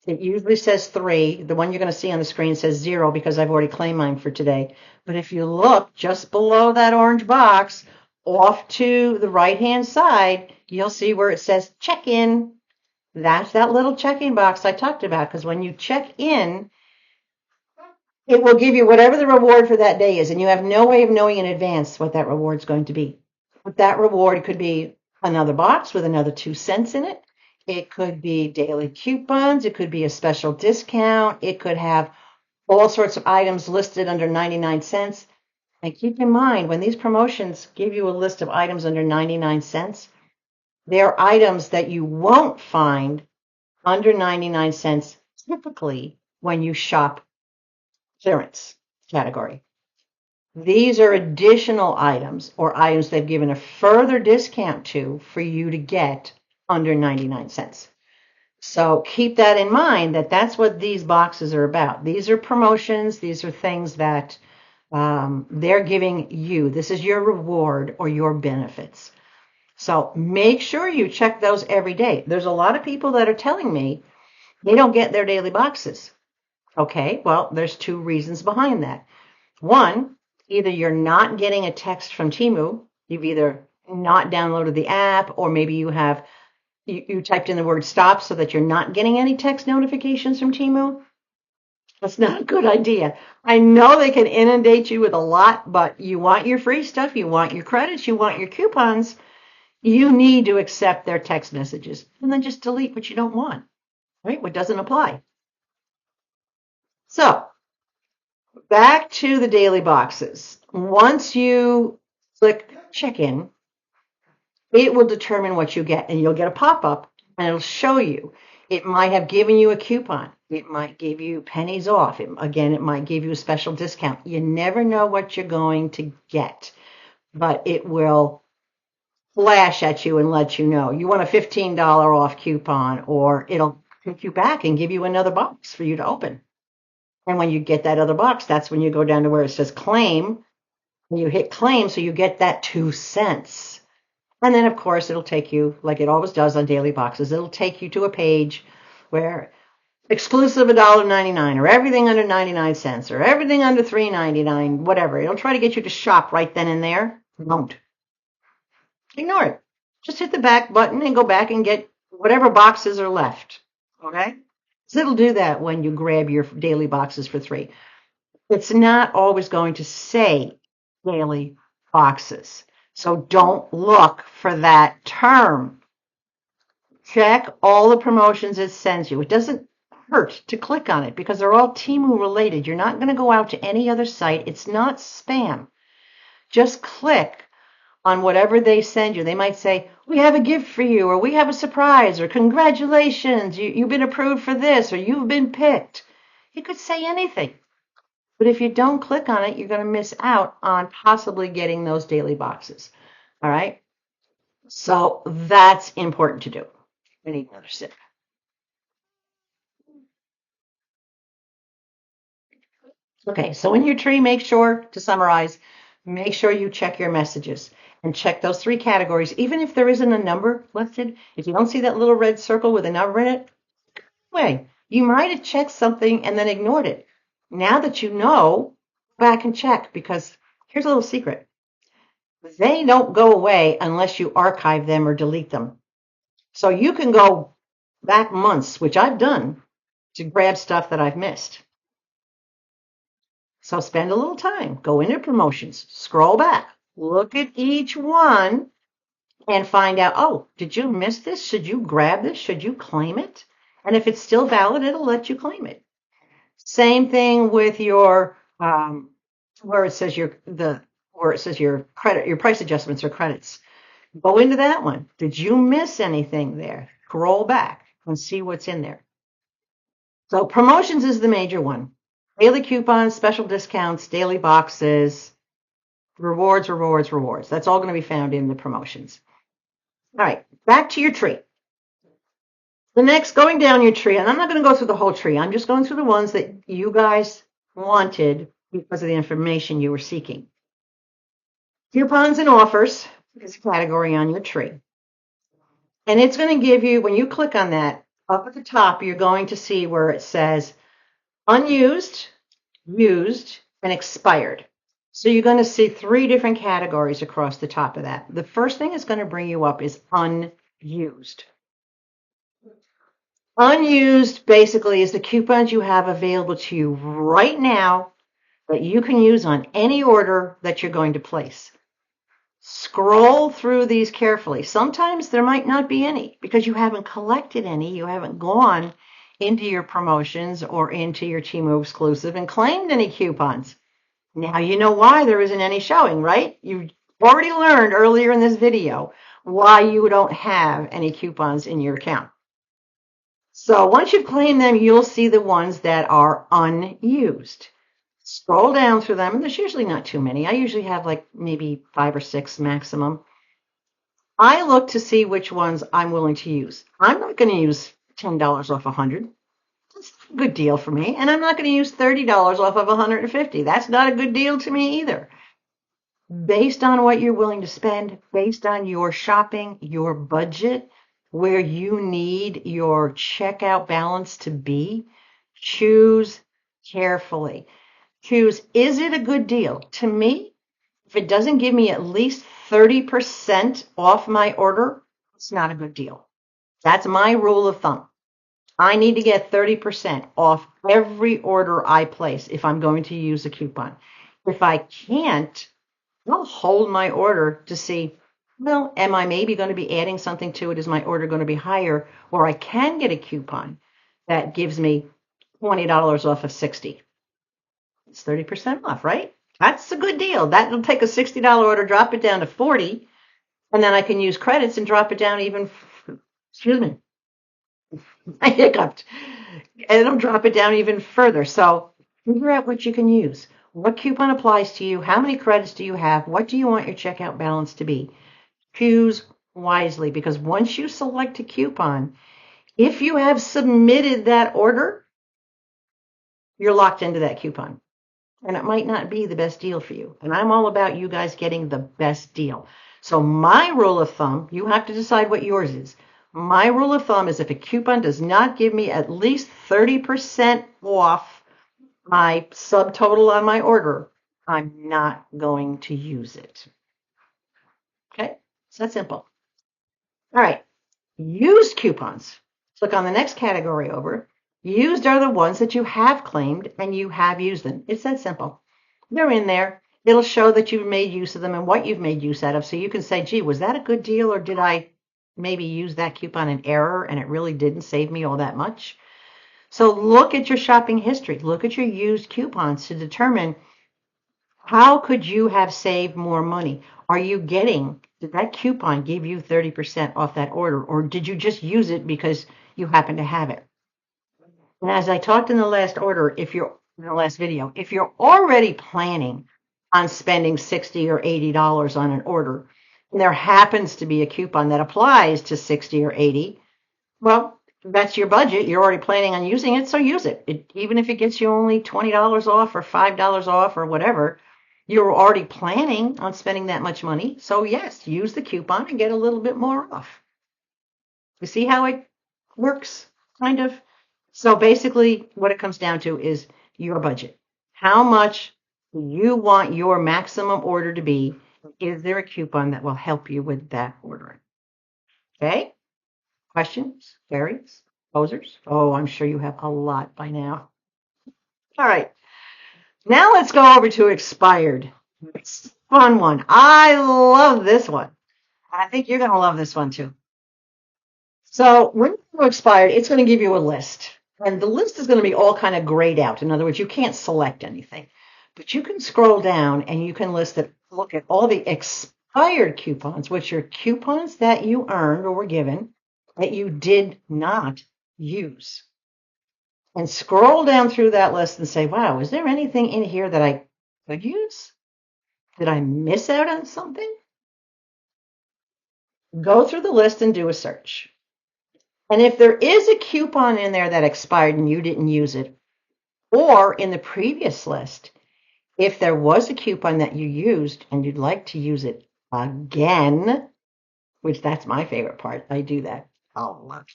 It usually says 3. The one you're going to see on the screen says 0 because I've already claimed mine for today. But if you look just below that orange box, off to the right-hand side, you'll see where it says check-in. That's that little check-in box I talked about, because when you check in, it will give you whatever the reward for that day is, and you have no way of knowing in advance what that reward's going to be. But that reward could be another box with another 2 cents in it. It could be daily coupons. It could be a special discount. It could have all sorts of items listed under 99 cents. And keep in mind, when these promotions give you a list of items under 99 cents, they're items that you won't find under 99 cents typically when you shop clearance category. These are additional items or items they've given a further discount to for you to get under 99 cents. So keep that in mind, that that's what these boxes are about. These are promotions. These are things that they're giving you. This is your reward or your benefits. So make sure you check those every day. There's a lot of people that are telling me they don't get their daily boxes. Okay, well, there's 2 reasons behind that. One, either you're not getting a text from Temu. You've either not downloaded the app, or maybe you typed in the word stop so that you're not getting any text notifications from Temu. That's not a good idea. I know they can inundate you with a lot, but you want your free stuff, you want your credits, you want your coupons. You need to accept their text messages and then just delete what you don't want, right? What doesn't apply. So back to the daily boxes. Once you click check in, it will determine what you get, and you'll get a pop-up and it'll show you. It might have given you a coupon. It might give you pennies off. It might give you a special discount. You never know what you're going to get, but it will flash at you and let you know. You want a $15 off coupon, or it'll take you back and give you another box for you to open. And when you get that other box, that's when you go down to where it says claim, and you hit claim, so you get that 2 cents. And then, of course, it'll take you, like it always does on daily boxes, it'll take you to a page where exclusive $1.99, or everything under 99 cents, or everything under $3.99, whatever. It'll try to get you to shop right then and there. Don't. Ignore it. Just hit the back button and go back and get whatever boxes are left. Okay? So it'll do that when you grab your daily boxes for $3. It's not always going to say daily boxes. So don't look for that term. Check all the promotions it sends you. It doesn't hurt to click on it because they're all Temu related. You're not going to go out to any other site. It's not spam. Just click on whatever they send you. They might say, we have a gift for you, or we have a surprise, or congratulations, you've been approved for this, or you've been picked. It could say anything. But if you don't click on it, you're going to miss out on possibly getting those daily boxes. All right? So that's important to do. I need another sip. Okay, so in your tree, make sure, to summarize, make sure you check your messages and check those 3 categories. Even if there isn't a number listed, if you don't see that little red circle with a number in it, way, you might have checked something and then ignored it. Now that you know, go back and check, because here's a little secret. They don't go away unless you archive them or delete them. So you can go back months, which I've done, to grab stuff that I've missed. So spend a little time, go into promotions, scroll back, look at each one, and find out, oh, did you miss this? Should you grab this? Should you claim it? And if it's still valid, it'll let you claim it. Same thing with your where it says your credit, your price adjustments or credits. Go into that one. Did you miss anything there? Scroll back and see what's in there. So promotions is the major one. Daily coupons, special discounts, daily boxes, rewards, rewards, rewards. That's all going to be found in the promotions. All right, back to your tree. The next, going down your tree, and I'm not going to go through the whole tree. I'm just going through the ones that you guys wanted because of the information you were seeking. Coupons and offers is a category on your tree. And it's going to give you, when you click on that, up at the top, you're going to see where it says unused, used, and expired. So you're going to see 3 different categories across the top of that. The first thing it's going to bring you up is unused. Unused basically is the coupons you have available to you right now that you can use on any order that you're going to place. Scroll through these carefully. Sometimes there might not be any because you haven't collected any. You haven't gone into your promotions or into your Temu exclusive and claimed any coupons. Now you know why there isn't any showing, right? You already learned earlier in this video why you don't have any coupons in your account. So once you've claimed them, you'll see the ones that are unused. Scroll down through them, and there's usually not too many. I usually have like maybe 5 or 6 maximum. I look to see which ones I'm willing to use. I'm not going to use $10 off 100. That's a good deal for me. And I'm not going to use $30 off of 150. That's not a good deal to me either. Based on what you're willing to spend, based on your shopping, your budget, where you need your checkout balance to be, choose carefully. Choose, is it a good deal? To me, if it doesn't give me at least 30% off my order, it's not a good deal. That's my rule of thumb. I need to get 30% off every order I place if I'm going to use a coupon. If I can't, I'll hold my order to see, well, am I maybe going to be adding something to it? Is my order going to be higher? Or I can get a coupon that gives me $20 off of 60. It's 30% off, right? That's a good deal. That'll take a $60 order, drop it down to 40, and then I can use credits and drop it down even, excuse me, I hiccuped. And it'll drop it down even further. So figure out what you can use. What coupon applies to you? How many credits do you have? What do you want your checkout balance to be? Choose wisely, because once you select a coupon, if you have submitted that order, you're locked into that coupon. And it might not be the best deal for you. And I'm all about you guys getting the best deal. So my rule of thumb, you have to decide what yours is. My rule of thumb is if a coupon does not give me at least 30% off my subtotal on my order, I'm not going to use it. Okay, so that's simple. All right, used coupons. Click on the next category over. Used are the ones that you have claimed and you have used them. It's that simple. They're in there. It'll show that you've made use of them and what you've made use out of. So you can say, gee, was that a good deal, or did I maybe use that coupon in error and it really didn't save me all that much? So look at your shopping history. Look at your used coupons to determine how could you have saved more money. Did that coupon give you 30% off that order, or did you just use it because you happen to have it? And as I talked in the last video, if you're already planning on spending $60 or $80 on an order, and there happens to be a coupon that applies to 60 or 80, well, that's your budget. You're already planning on using it, so use it. Even if it gets you only $20 off or $5 off or whatever, you're already planning on spending that much money. So yes, use the coupon and get a little bit more off. You see how it works, kind of? So basically, what it comes down to is your budget. How much do you want your maximum order to be? Is there a coupon that will help you with that ordering? Okay? Questions, queries, posers? Oh, I'm sure you have a lot by now. All right. Now let's go over to expired. It's a fun one. I love this one. I think you're going to love this one too. So when you go expired, it's going to give you a list. And the list is going to be all kind of grayed out. In other words, you can't select anything. But you can scroll down and you can look at all the expired coupons, which are coupons that you earned or were given that you did not use. And scroll down through that list and say, wow, is there anything in here that I could use? Did I miss out on something? Go through the list and do a search. And if there is a coupon in there that expired and you didn't use it, or in the previous list, if there was a coupon that you used and you'd like to use it again, which that's my favorite part, I do that a lot,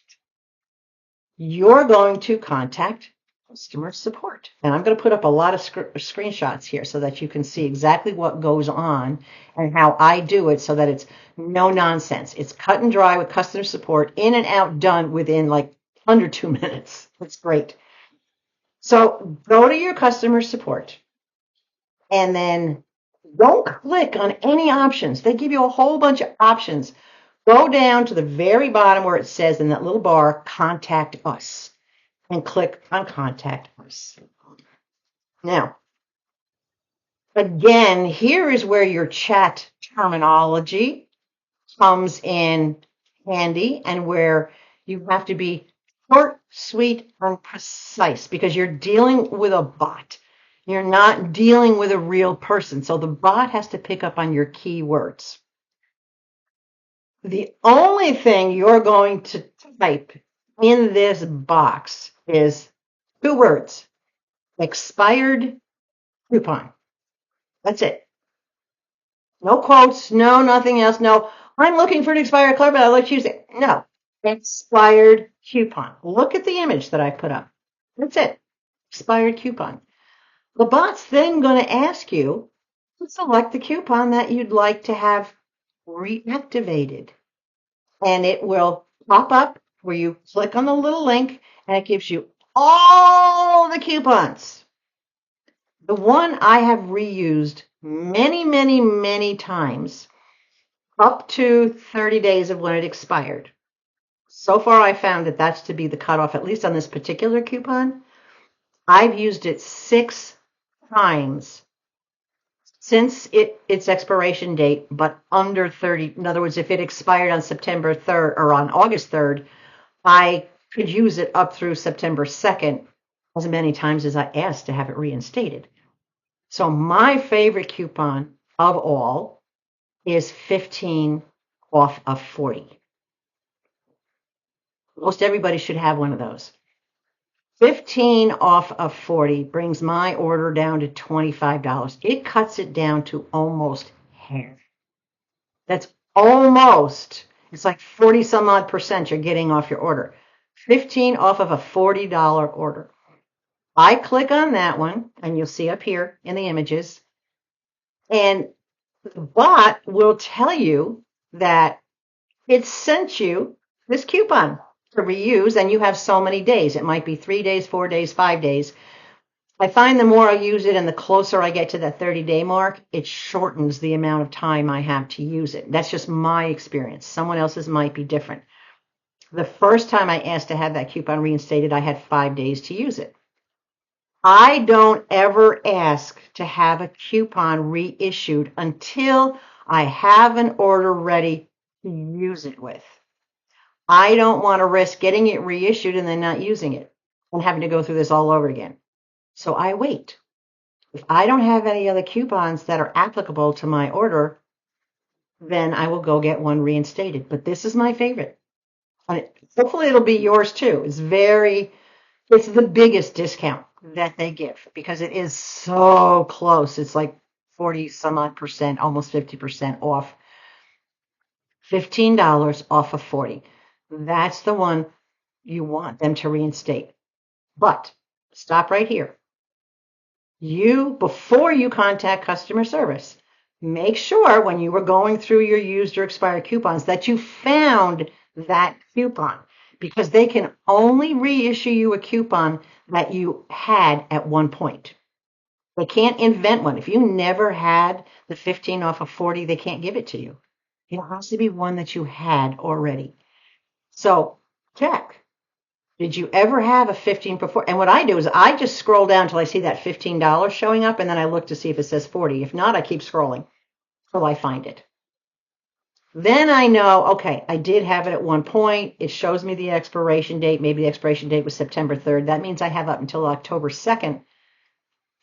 you're going to contact customer support. And I'm going to put up a lot of screenshots here so that you can see exactly what goes on and how I do it so that it's no nonsense. It's cut and dry with customer support, in and out, done within like under 2 minutes. It's great. So go to your customer support and then don't click on any options. They give you a whole bunch of options. Go down to the very bottom where it says in that little bar, contact us, and click on contact us. Now, again, here is where your chat terminology comes in handy and where you have to be short, sweet, and precise because you're dealing with a bot. You're not dealing with a real person. So the bot has to pick up on your keywords. The only thing you're going to type in this box is 2 words: expired coupon. That's it. No quotes, no nothing else. No, I'm looking for an expired card, but I'd like to use it. No, expired coupon. Look at the image that I put up. That's it. Expired coupon. The bot's then going to ask you to select the coupon that you'd like to have reactivated. And it will pop up where you click on the little link and it gives you all the coupons. The one I have reused many, many, many times up to 30 days of when it expired. So far, I found that that's to be the cutoff, at least on this particular coupon. I've used it 6 times since its expiration date, but under 30. In other words, if it expired on September 3rd or on August 3rd, I could use it up through September 2nd as many times as I asked to have it reinstated. So my favorite coupon of all is 15 off of 40. Most everybody should have one of those. 15 off of 40 brings my order down to $25. It cuts it down to almost half. That's almost, it's like 40 some odd percent you're getting off your order. 15 off of a $40 order. I click on that one, and you'll see up here in the images, and the bot will tell you that it sent you this coupon to reuse, and you have so many days. It might be 3 days, 4 days, 5 days. I find the more I use it and the closer I get to that 30-day mark, it shortens the amount of time I have to use it. That's just my experience. Someone else's might be different. The first time I asked to have that coupon reinstated, I had 5 days to use it. I don't ever ask to have a coupon reissued until I have an order ready to use it with. I don't want to risk getting it reissued and then not using it and having to go through this all over again. So I wait. If I don't have any other coupons that are applicable to my order, then I will go get one reinstated. But this is my favorite. And hopefully it'll be yours too. It's the biggest discount that they give because it is so close. It's like 40 some odd percent, almost 50% off. $15 off of 40. That's the one you want them to reinstate. But stop right here. Before you contact customer service, make sure when you were going through your used or expired coupons that you found that coupon, because they can only reissue you a coupon that you had at one point. They can't invent one. If you never had the 15 off of 40, they can't give it to you. It has to be one that you had already. So check. Did you ever have a 15 before? And what I do is I just scroll down until I see that $15 showing up, and then I look to see if it says 40. If not, I keep scrolling till I find it. Then I know, okay, I did have it at one point. It shows me the expiration date. Maybe the expiration date was September 3rd. That means I have up until October 2nd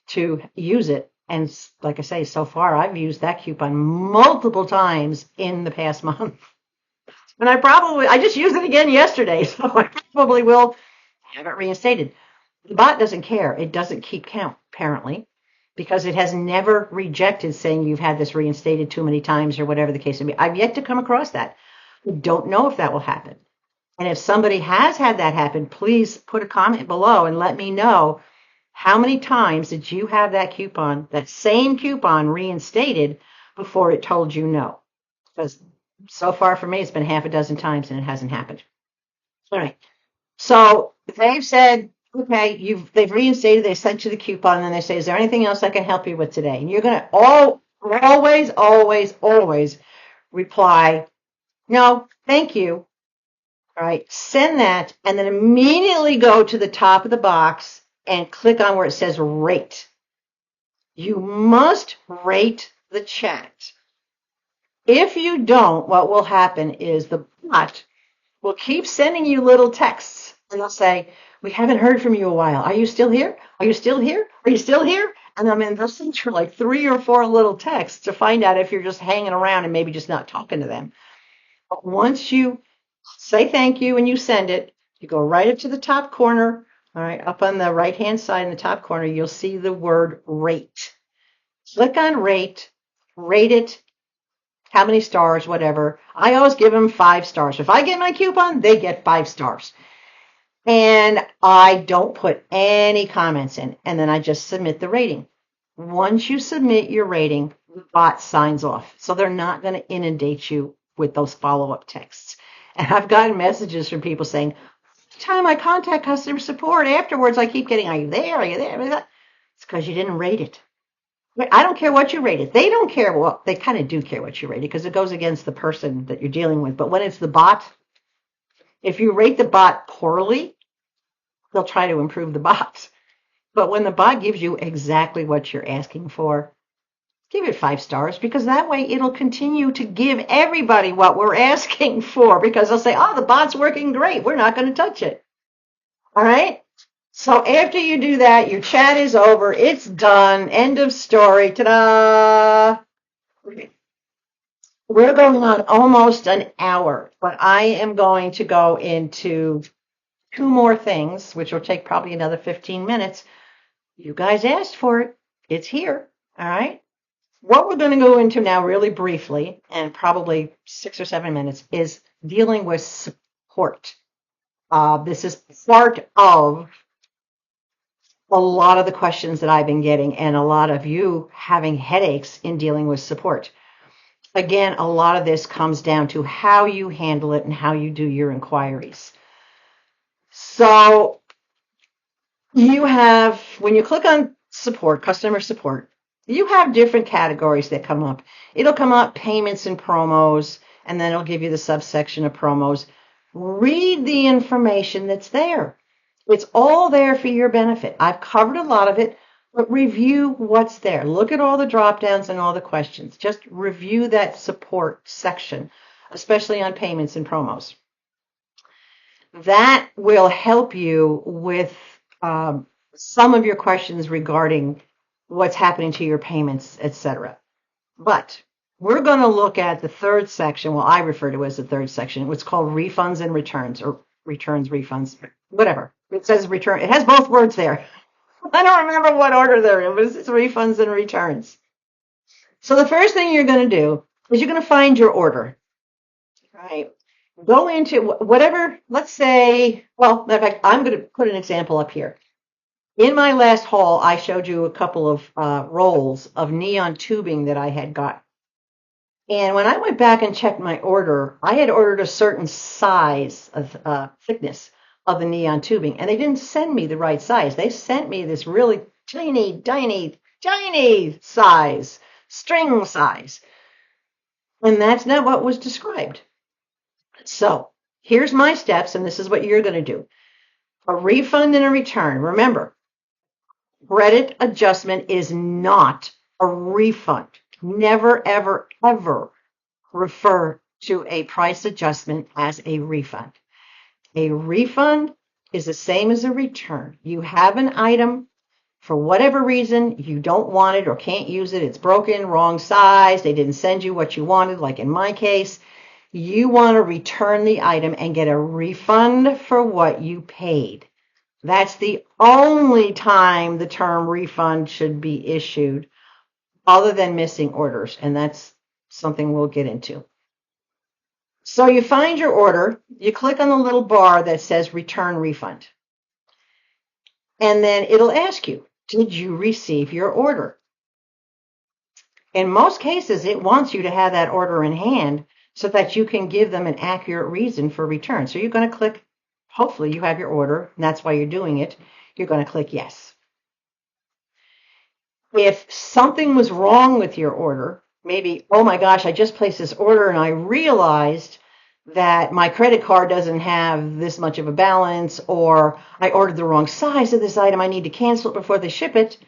to use it. And like I say, so far I've used that coupon multiple times in the past month. And I just used it again yesterday, so I probably will have it reinstated. The bot doesn't care. It doesn't keep count, apparently, because it has never rejected saying you've had this reinstated too many times or whatever the case may be. I've yet to come across that. I don't know if that will happen. And if somebody has had that happen, please put a comment below and let me know how many times did you have that same coupon reinstated before it told you no. Because so far for me, it's been half a dozen times and it hasn't happened. All right. So they've said, okay, they've reinstated, they sent you the coupon, and then they say, is there anything else I can help you with today? And you're going to always, always, always reply, no, thank you. All right. Send that, and then immediately go to the top of the box and click on where it says rate. You must rate the chat. If you don't, what will happen is the bot will keep sending you little texts, and they'll say, we haven't heard from you a while. Are you still here? Are you still here? Are you still here? And I mean, they'll send you like 3 or 4 little texts to find out if you're just hanging around and maybe just not talking to them. But once you say thank you and you send it, you go right up to the top corner, all right, up on the right-hand side in the top corner, you'll see the word rate. Click on rate, rate it, how many stars, whatever. I always give them 5 stars. If I get my coupon, they get 5 stars. And I don't put any comments in. And then I just submit the rating. Once you submit your rating, the bot signs off. So they're not going to inundate you with those follow-up texts. And I've gotten messages from people saying, every time I contact customer support afterwards, I keep getting, are you there? Are you there? It's because you didn't rate it. I don't care what you rate it. They don't care. Well, they kind of do care what you rate it because it goes against the person that you're dealing with. But when it's the bot, if you rate the bot poorly, they'll try to improve the bot. But when the bot gives you exactly what you're asking for, give it 5 stars because that way it'll continue to give everybody what we're asking for because they'll say, oh, the bot's working great. We're not going to touch it. All right. So after you do that, your chat is over. It's done. End of story. Ta-da. We're going on almost an hour, but I am going to go into 2 more things, which will take probably another 15 minutes. You guys asked for it. It's here. All right. What we're going to go into now really briefly, and probably 6 or 7 minutes, is dealing with support. This is part of a lot of the questions that I've been getting and a lot of you having headaches in dealing with support. Again, a lot of this comes down to how you handle it and how you do your inquiries. So you have, when you click on support, customer support, you have different categories that come up. It'll come up payments and promos, and then it'll give you the subsection of promos. Read the information that's there. It's all there for your benefit. I've covered a lot of it, but review what's there. Look at all the drop downs and all the questions. Just review that support section, especially on payments and promos. That will help you with some of your questions regarding what's happening to your payments, etc. But we're going to look at the third section. Well, I refer to it as the third section. It's called refunds and returns, or returns, refunds, whatever. It says return. It has both words there. I don't remember what order they're in, but it's refunds and returns. So the first thing you're going to do is you're going to find your order. Right. Go into whatever, let's say, well, in fact, I'm going to put an example up here. In my last haul, I showed you a couple of rolls of neon tubing that I had got. And when I went back and checked my order, I had ordered a certain size of thickness of the neon tubing, and they didn't send me the right size. They sent me this really tiny size, string size. And that's not what was described. So here's my steps, and this is what you're going to do. A refund and a return. Remember, credit adjustment is not a refund. Never, ever, ever refer to a price adjustment as a refund. A refund is the same as a return. You have an item, for whatever reason, you don't want it or can't use it. It's broken, wrong size. They didn't send you what you wanted, like in my case. You want to return the item and get a refund for what you paid. That's the only time the term refund should be issued, other than missing orders, and that's something we'll get into. So you find your order, you click on the little bar that says return refund, and then it'll ask you, did you receive your order? In most cases, it wants you to have that order in hand so that you can give them an accurate reason for return. So you're going to click, hopefully you have your order, and that's why you're doing it. You're going to click yes. If something was wrong with your order, maybe, oh my gosh, I just placed this order and I realized that my credit card doesn't have this much of a balance, or I ordered the wrong size of this item, I need to cancel it before they ship it.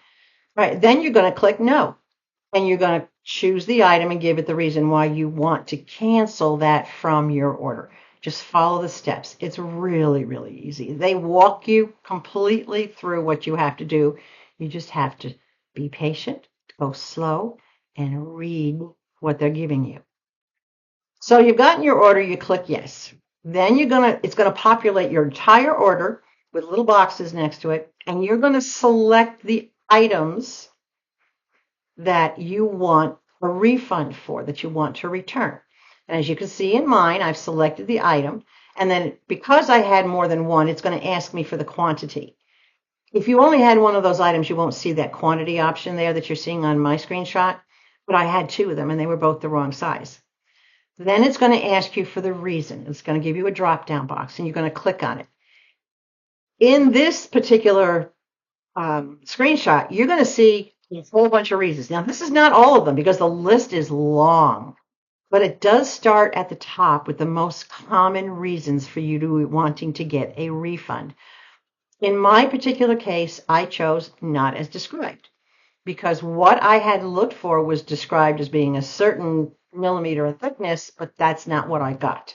Right, then you're going to click no. And you're going to choose the item and give it the reason why you want to cancel that from your order. Just follow the steps. It's really, really easy. They walk you completely through what you have to do. You just have to be patient, go slow, and read what they're giving you. So you've gotten your order, you click yes. Then it's going to populate your entire order with little boxes next to it, and you're going to select the items that you want a refund for, that you want to return. And as you can see in mine, I've selected the item, and then because I had more than one, it's going to ask me for the quantity. If you only had one of those items, you won't see that quantity option there that you're seeing on my screenshot, but I had 2 of them, and they were both the wrong size. Then it's going to ask you for the reason. It's going to give you a drop-down box, and you're going to click on it. In this particular screenshot, you're going to see a whole bunch of reasons. Now, this is not all of them because the list is long, but it does start at the top with the most common reasons for you to wanting to get a refund. In my particular case, I chose not as described because what I had looked for was described as being a certain millimeter of thickness, but that's not what I got.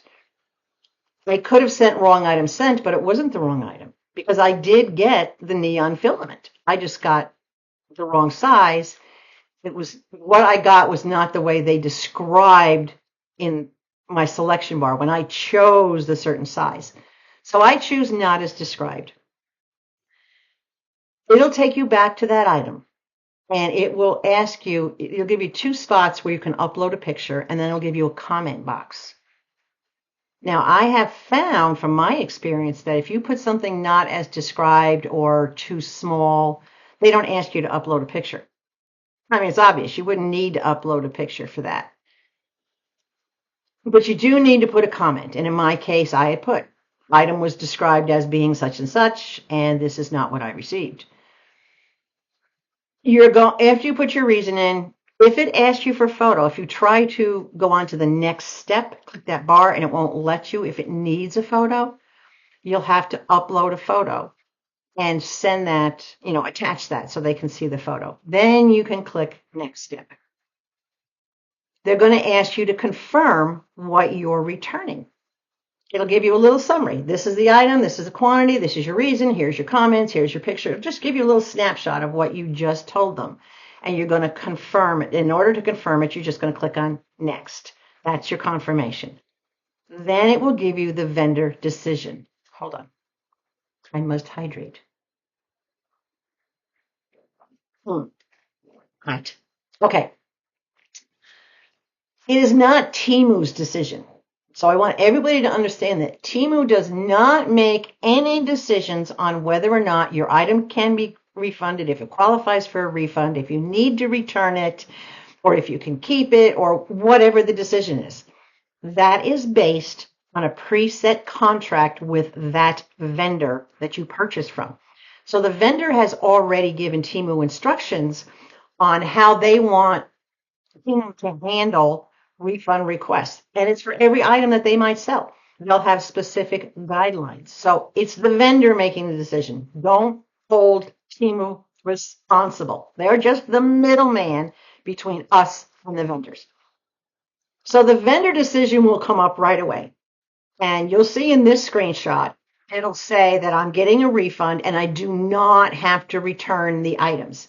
I could have sent wrong item sent, but it wasn't the wrong item because I did get the neon filament. I just got the wrong size. It was what I got was not the way they described in my selection bar when I chose the certain size. So I choose not as described. It'll take you back to that item and it will ask you, it'll give you two spots where you can upload a picture and then it'll give you a comment box. Now, I have found from my experience that if you put something not as described or too small, they don't ask you to upload a picture. I mean, it's obvious. You wouldn't need to upload a picture for that. But you do need to put a comment. And in my case, I had put, item was described as being such and such, and this is not what I received. After you put your reason in, if it asks you for photo, if you try to go on to the next step, click that bar and it won't let you. If it needs a photo, you'll have to upload a photo and send that, attach that so they can see the photo. Then you can click next step. They're going to ask you to confirm what you're returning. It'll give you a little summary. This is the item, this is the quantity, this is your reason, here's your comments, here's your picture. It'll just give you a little snapshot of what you just told them. And you're going to confirm it. In order to confirm it, you're just going to click on next. That's your confirmation. Then it will give you the vendor decision. Hold on. I must hydrate. Right. Okay. It is not Temu's decision. So I want everybody to understand that Temu does not make any decisions on whether or not your item can be refunded, if it qualifies for a refund, if you need to return it, or if you can keep it, or whatever the decision is. That is based on a preset contract with that vendor that you purchase from. So the vendor has already given Temu instructions on how they want Temu to handle refund requests. And it's for every item that they might sell. They'll have specific guidelines. So it's the vendor making the decision. Don't hold Temu responsible. They're just the middleman between us and the vendors. So the vendor decision will come up right away. And you'll see in this screenshot, it'll say that I'm getting a refund and I do not have to return the items.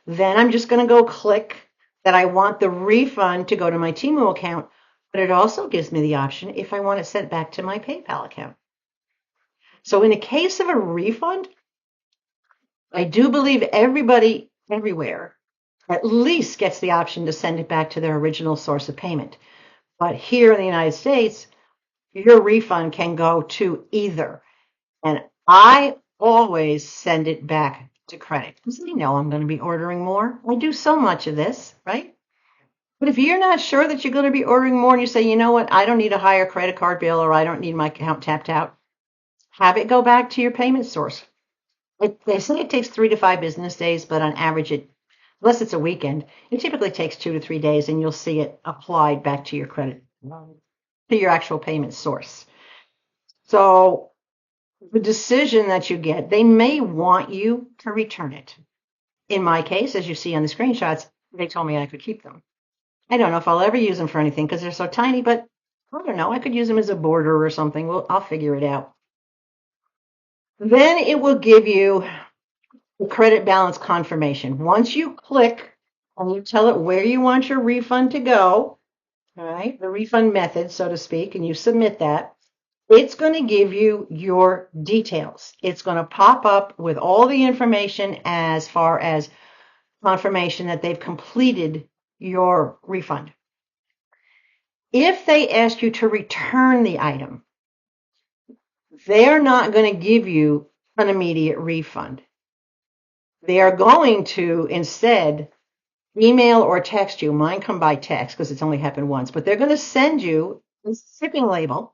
Then I'm just going to go click that I want the refund to go to my Temu account, but it also gives me the option if I want it sent back to my PayPal account. So in the case of a refund, I do believe everybody everywhere at least gets the option to send it back to their original source of payment. But here in the United States, your refund can go to either. And I always send it back to credit because they know I'm going to be ordering more. I do so much of this, right? But if you're not sure that you're going to be ordering more and you say, you know what, I don't need a higher credit card bill or I don't need my account tapped out, have it go back to your payment source. They say it takes 3 to 5 business days, but on average, unless it's a weekend, it typically takes 2 to 3 days and you'll see it applied back to your credit, to your actual payment source. So the decision that you get, they may want you to return it. In my case, as you see on the screenshots, they told me I could keep them. I don't know if I'll ever use them for anything because they're so tiny, but I don't know. I could use them as a border or something. I'll figure it out. Then it will give you the credit balance confirmation. Once you click and you tell it where you want your refund to go, all right, the refund method, so to speak, and you submit that, it's going to give you your details. It's going to pop up with all the information as far as confirmation that they've completed your refund. If they ask you to return the item, they're not going to give you an immediate refund. They are going to instead email or text you. Mine come by text because it's only happened once, but they're going to send you a shipping label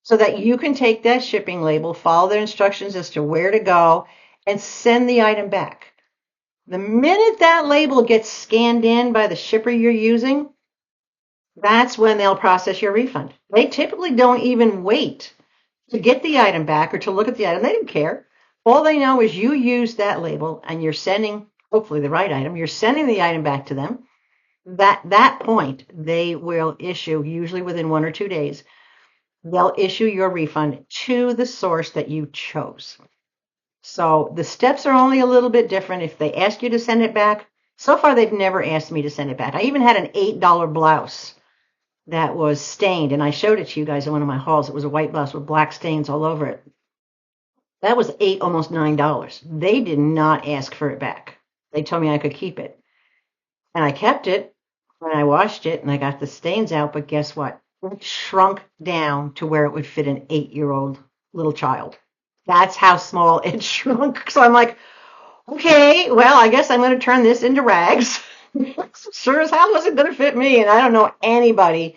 so that you can take that shipping label, follow their instructions as to where to go, and send the item back. The minute that label gets scanned in by the shipper you're using, that's when they'll process your refund. They typically don't even wait to get the item back or to look at the item. They don't care. All they know is you used that label and you're sending, hopefully the right item, you're sending the item back to them. That point, they will issue, usually within 1 or 2 days, they'll issue your refund to the source that you chose. So the steps are only a little bit different. If they ask you to send it back, so far they've never asked me to send it back. I even had an $8 blouse that was stained, and I showed it to you guys in one of my hauls. It was a white blouse with black stains all over it. That was almost $9. They did not ask for it back. They told me I could keep it. And I kept it, and I washed it, and I got the stains out, but guess what? It shrunk down to where it would fit an 8-year-old little child. That's how small it shrunk. So I'm like, okay, well, I guess I'm going to turn this into rags. Sure as hell wasn't going to fit me, and I don't know anybody.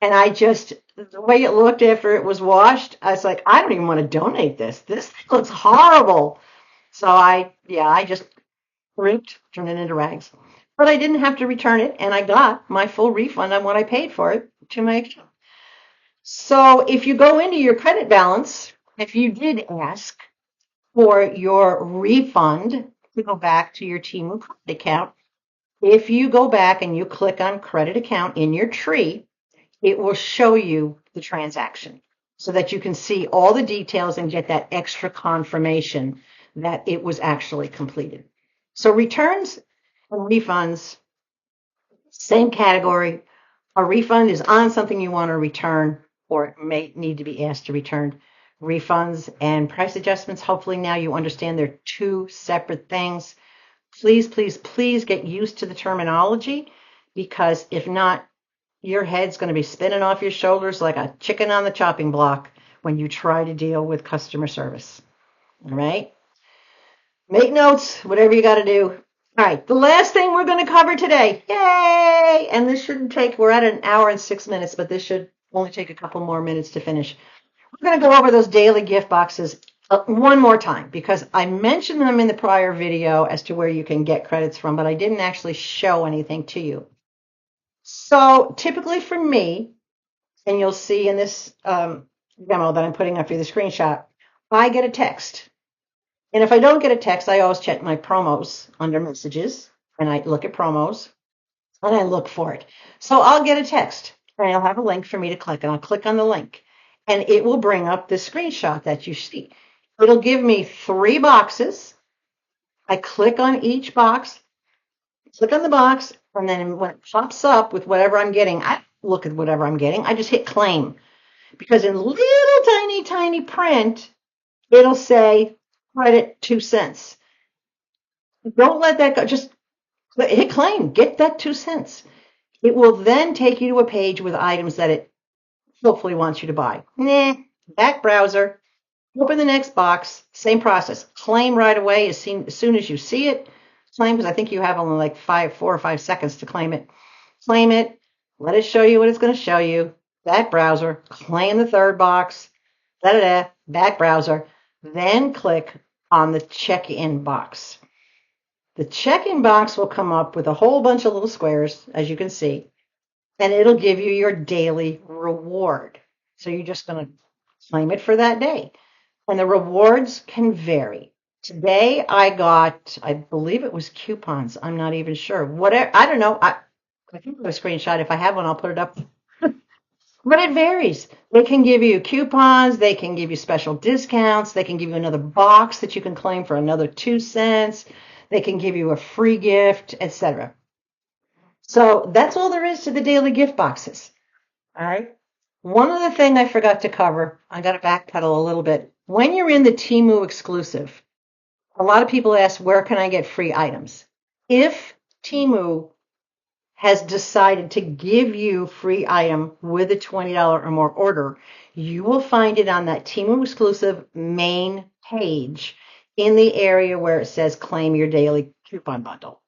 And I just, the way it looked after it was washed, I was like, I don't even want to donate this. This looks horrible. So I just turned it into rags. But I didn't have to return it, and I got my full refund on what I paid for it to my account. So if you go into your credit balance, if you did ask for your refund to go back to your Temu credit account, if you go back and you click on credit account in your tree, it will show you the transaction so that you can see all the details and get that extra confirmation that it was actually completed. So returns and refunds, same category. A refund is on something you want to return or may need to be asked to return. Refunds and price adjustments, hopefully now you understand they're two separate things. Please, please, please get used to the terminology, because if not, your head's going to be spinning off your shoulders like a chicken on the chopping block when you try to deal with customer service. All right? Make notes, whatever you got to do. All right, the last thing we're going to cover today. Yay! And this shouldn't take, we're at an hour and 6 minutes, but this should only take a couple more minutes to finish. We're going to go over those daily gift boxes one more time, because I mentioned them in the prior video as to where you can get credits from, but I didn't actually show anything to you. So typically for me, and you'll see in this demo that I'm putting up for you, the screenshot, I get a text. And if I don't get a text, I always check my promos under messages, and I look at promos, and I look for it. So I'll get a text, and it'll have a link for me to click, and I'll click on the link, and it will bring up the screenshot that you see. It'll give me 3 boxes. I click on each box, click on the box, and then when it pops up with whatever I'm getting, I look at whatever I'm getting. I just hit claim, because in little tiny, tiny print, it'll say credit 2 cents. Don't let that go. Just hit claim. Get that 2 cents. It will then take you to a page with items that it hopefully wants you to buy. Back browser. Open the next box. Same process. Claim right away as soon as you see it. Claim, because I think you have only like 4 or 5 seconds to claim it. Claim it. Let it show you what it's going to show you. Back browser. Claim the 3rd box. Back browser. Then click on the check-in box. The check-in box will come up with a whole bunch of little squares, as you can see, and it'll give you your daily reward. So you're just going to claim it for that day. And the rewards can vary. Today I got, I believe it was coupons. I'm not even sure. Whatever, I don't know. I can put a screenshot. If I have one, I'll put it up. But it varies. They can give you coupons. They can give you special discounts. They can give you another box that you can claim for another 2 cents. They can give you a free gift, etc. So that's all there is to the daily gift boxes. All right. One other thing I forgot to cover, I got to backpedal a little bit. When you're in the Temu exclusive, a lot of people ask, where can I get free items? If Temu has decided to give you free item with a $20 or more order, you will find it on that Temu exclusive main page in the area where it says claim your daily coupon bundle.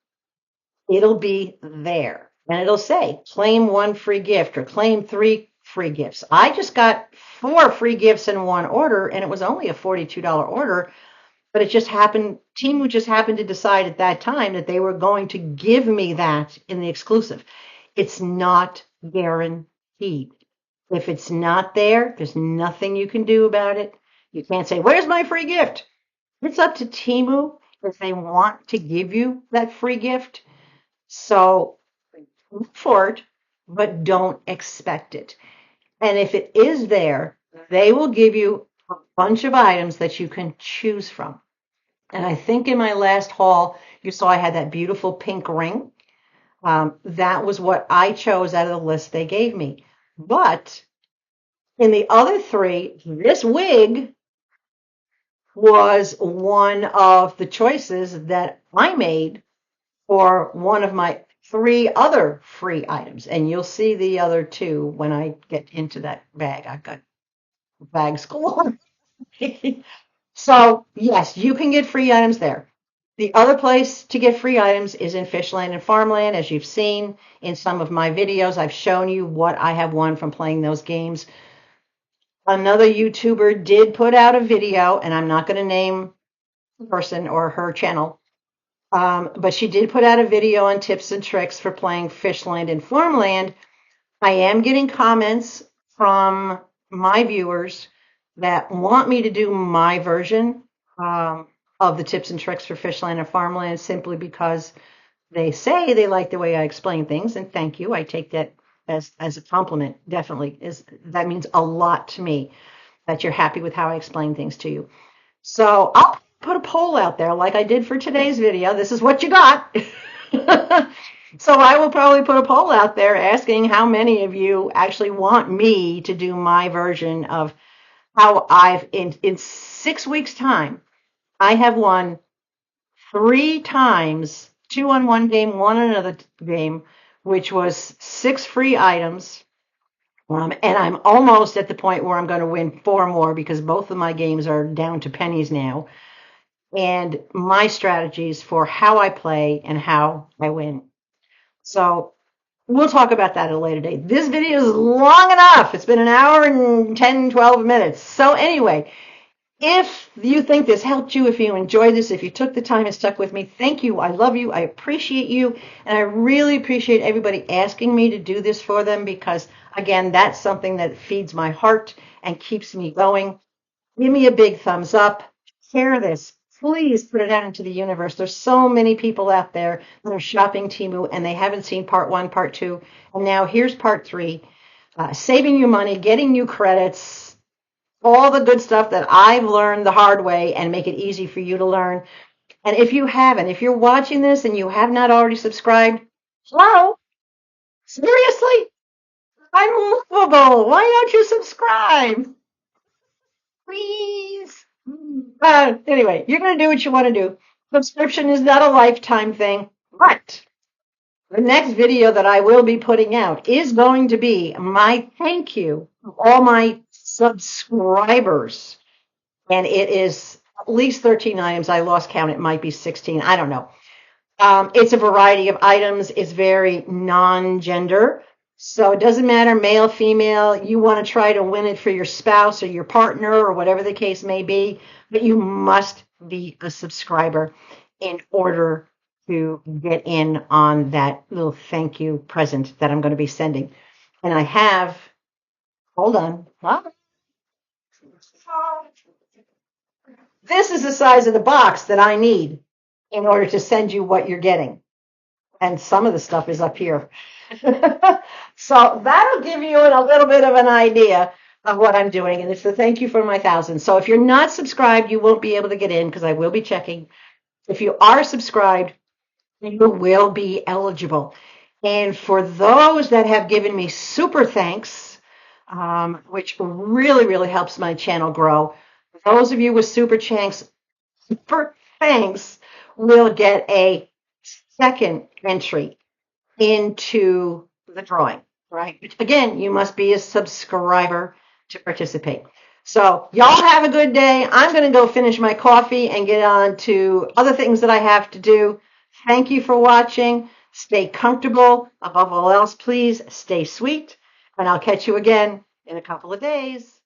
it'll be there. And it'll say claim 1 free gift or claim 3 free gifts. I just got 4 free gifts in one order, and it was only a $42 order. But it just happened, Temu just happened to decide at that time that they were going to give me that in the exclusive. It's not guaranteed. If it's not there, there's nothing you can do about it. You can't say, where's my free gift? It's up to Temu if they want to give you that free gift. So look for it, but don't expect it. And if it is there, they will give you a bunch of items that you can choose from. And I think in my last haul, you saw I had that beautiful pink ring. That was what I chose out of the list they gave me. But in the other 3, this wig was one of the choices that I made for one of my 3 other free items. And you'll see the other 2 when I get into that bag. I've got bags galore. So, yes, you can get free items there. The other place to get free items is in Fishland and Farmland. As you've seen in some of my videos, I've shown you what I have won from playing those games. Another YouTuber did put out a video, and I'm not going to name the person or her channel, but she did put out a video on tips and tricks for playing Fishland and Farmland. I am getting comments from my viewers that want me to do my version of the tips and tricks for Fishland and Farmland simply because they say they like the way I explain things, and thank you. I take that as a compliment. Definitely, that means a lot to me that you're happy with how I explain things to you. So I'll put a poll out there like I did for today's video. This is what you got. So I will probably put a poll out there asking how many of you actually want me to do my version of how I've, in 6 weeks' time, I have won 3 times, 2 on one game, 1 on another game, which was 6 free items. And I'm almost at the point where I'm going to win 4 more because both of my games are down to pennies now. And my strategies for how I play and how I win. So we'll talk about that at a later date. This video is long enough. It's been an hour and 10, 12 minutes. So anyway, if you think this helped you, if you enjoyed this, if you took the time and stuck with me, thank you. I love you. I appreciate you. And I really appreciate everybody asking me to do this for them because, again, that's something that feeds my heart and keeps me going. Give me a big thumbs up. Share this. Please put it out into the universe. There's so many people out there that are shopping Temu and they haven't seen part 1, part 2. And now here's part 3. Saving you money, getting you credits, all the good stuff that I've learned the hard way and make it easy for you to learn. And if you haven't, if you're watching this and you have not already subscribed, hello? Seriously? I'm movable. Why don't you subscribe? Please. Anyway, you're going to do what you want to do. Subscription is not a lifetime thing, but the next video that I will be putting out is going to be my thank you to all my subscribers. And it is at least 13 items. I lost count. It might be 16. I don't know. It's a variety of items. It's very non-gender. So it doesn't matter, male, female. You want to try to win it for your spouse or your partner or whatever the case may be. But you must be a subscriber in order to get in on that little thank you present that I'm going to be sending. And I have, hold on. This is the size of the box that I need in order to send you what you're getting. And some of the stuff is up here. So that'll give you a little bit of an idea of what I'm doing. And it's the thank you for my 1,000. So if you're not subscribed, you won't be able to get in because I will be checking. If you are subscribed, you will be eligible. And for those that have given me super thanks, which really, really helps my channel grow, those of you with super thanks will get a second entry into the drawing, right? Again, you must be a subscriber to participate. So y'all have a good day. I'm going to go finish my coffee and get on to other things that I have to do. Thank you for watching. Stay comfortable. Above all else, please stay sweet. And I'll catch you again in a couple of days.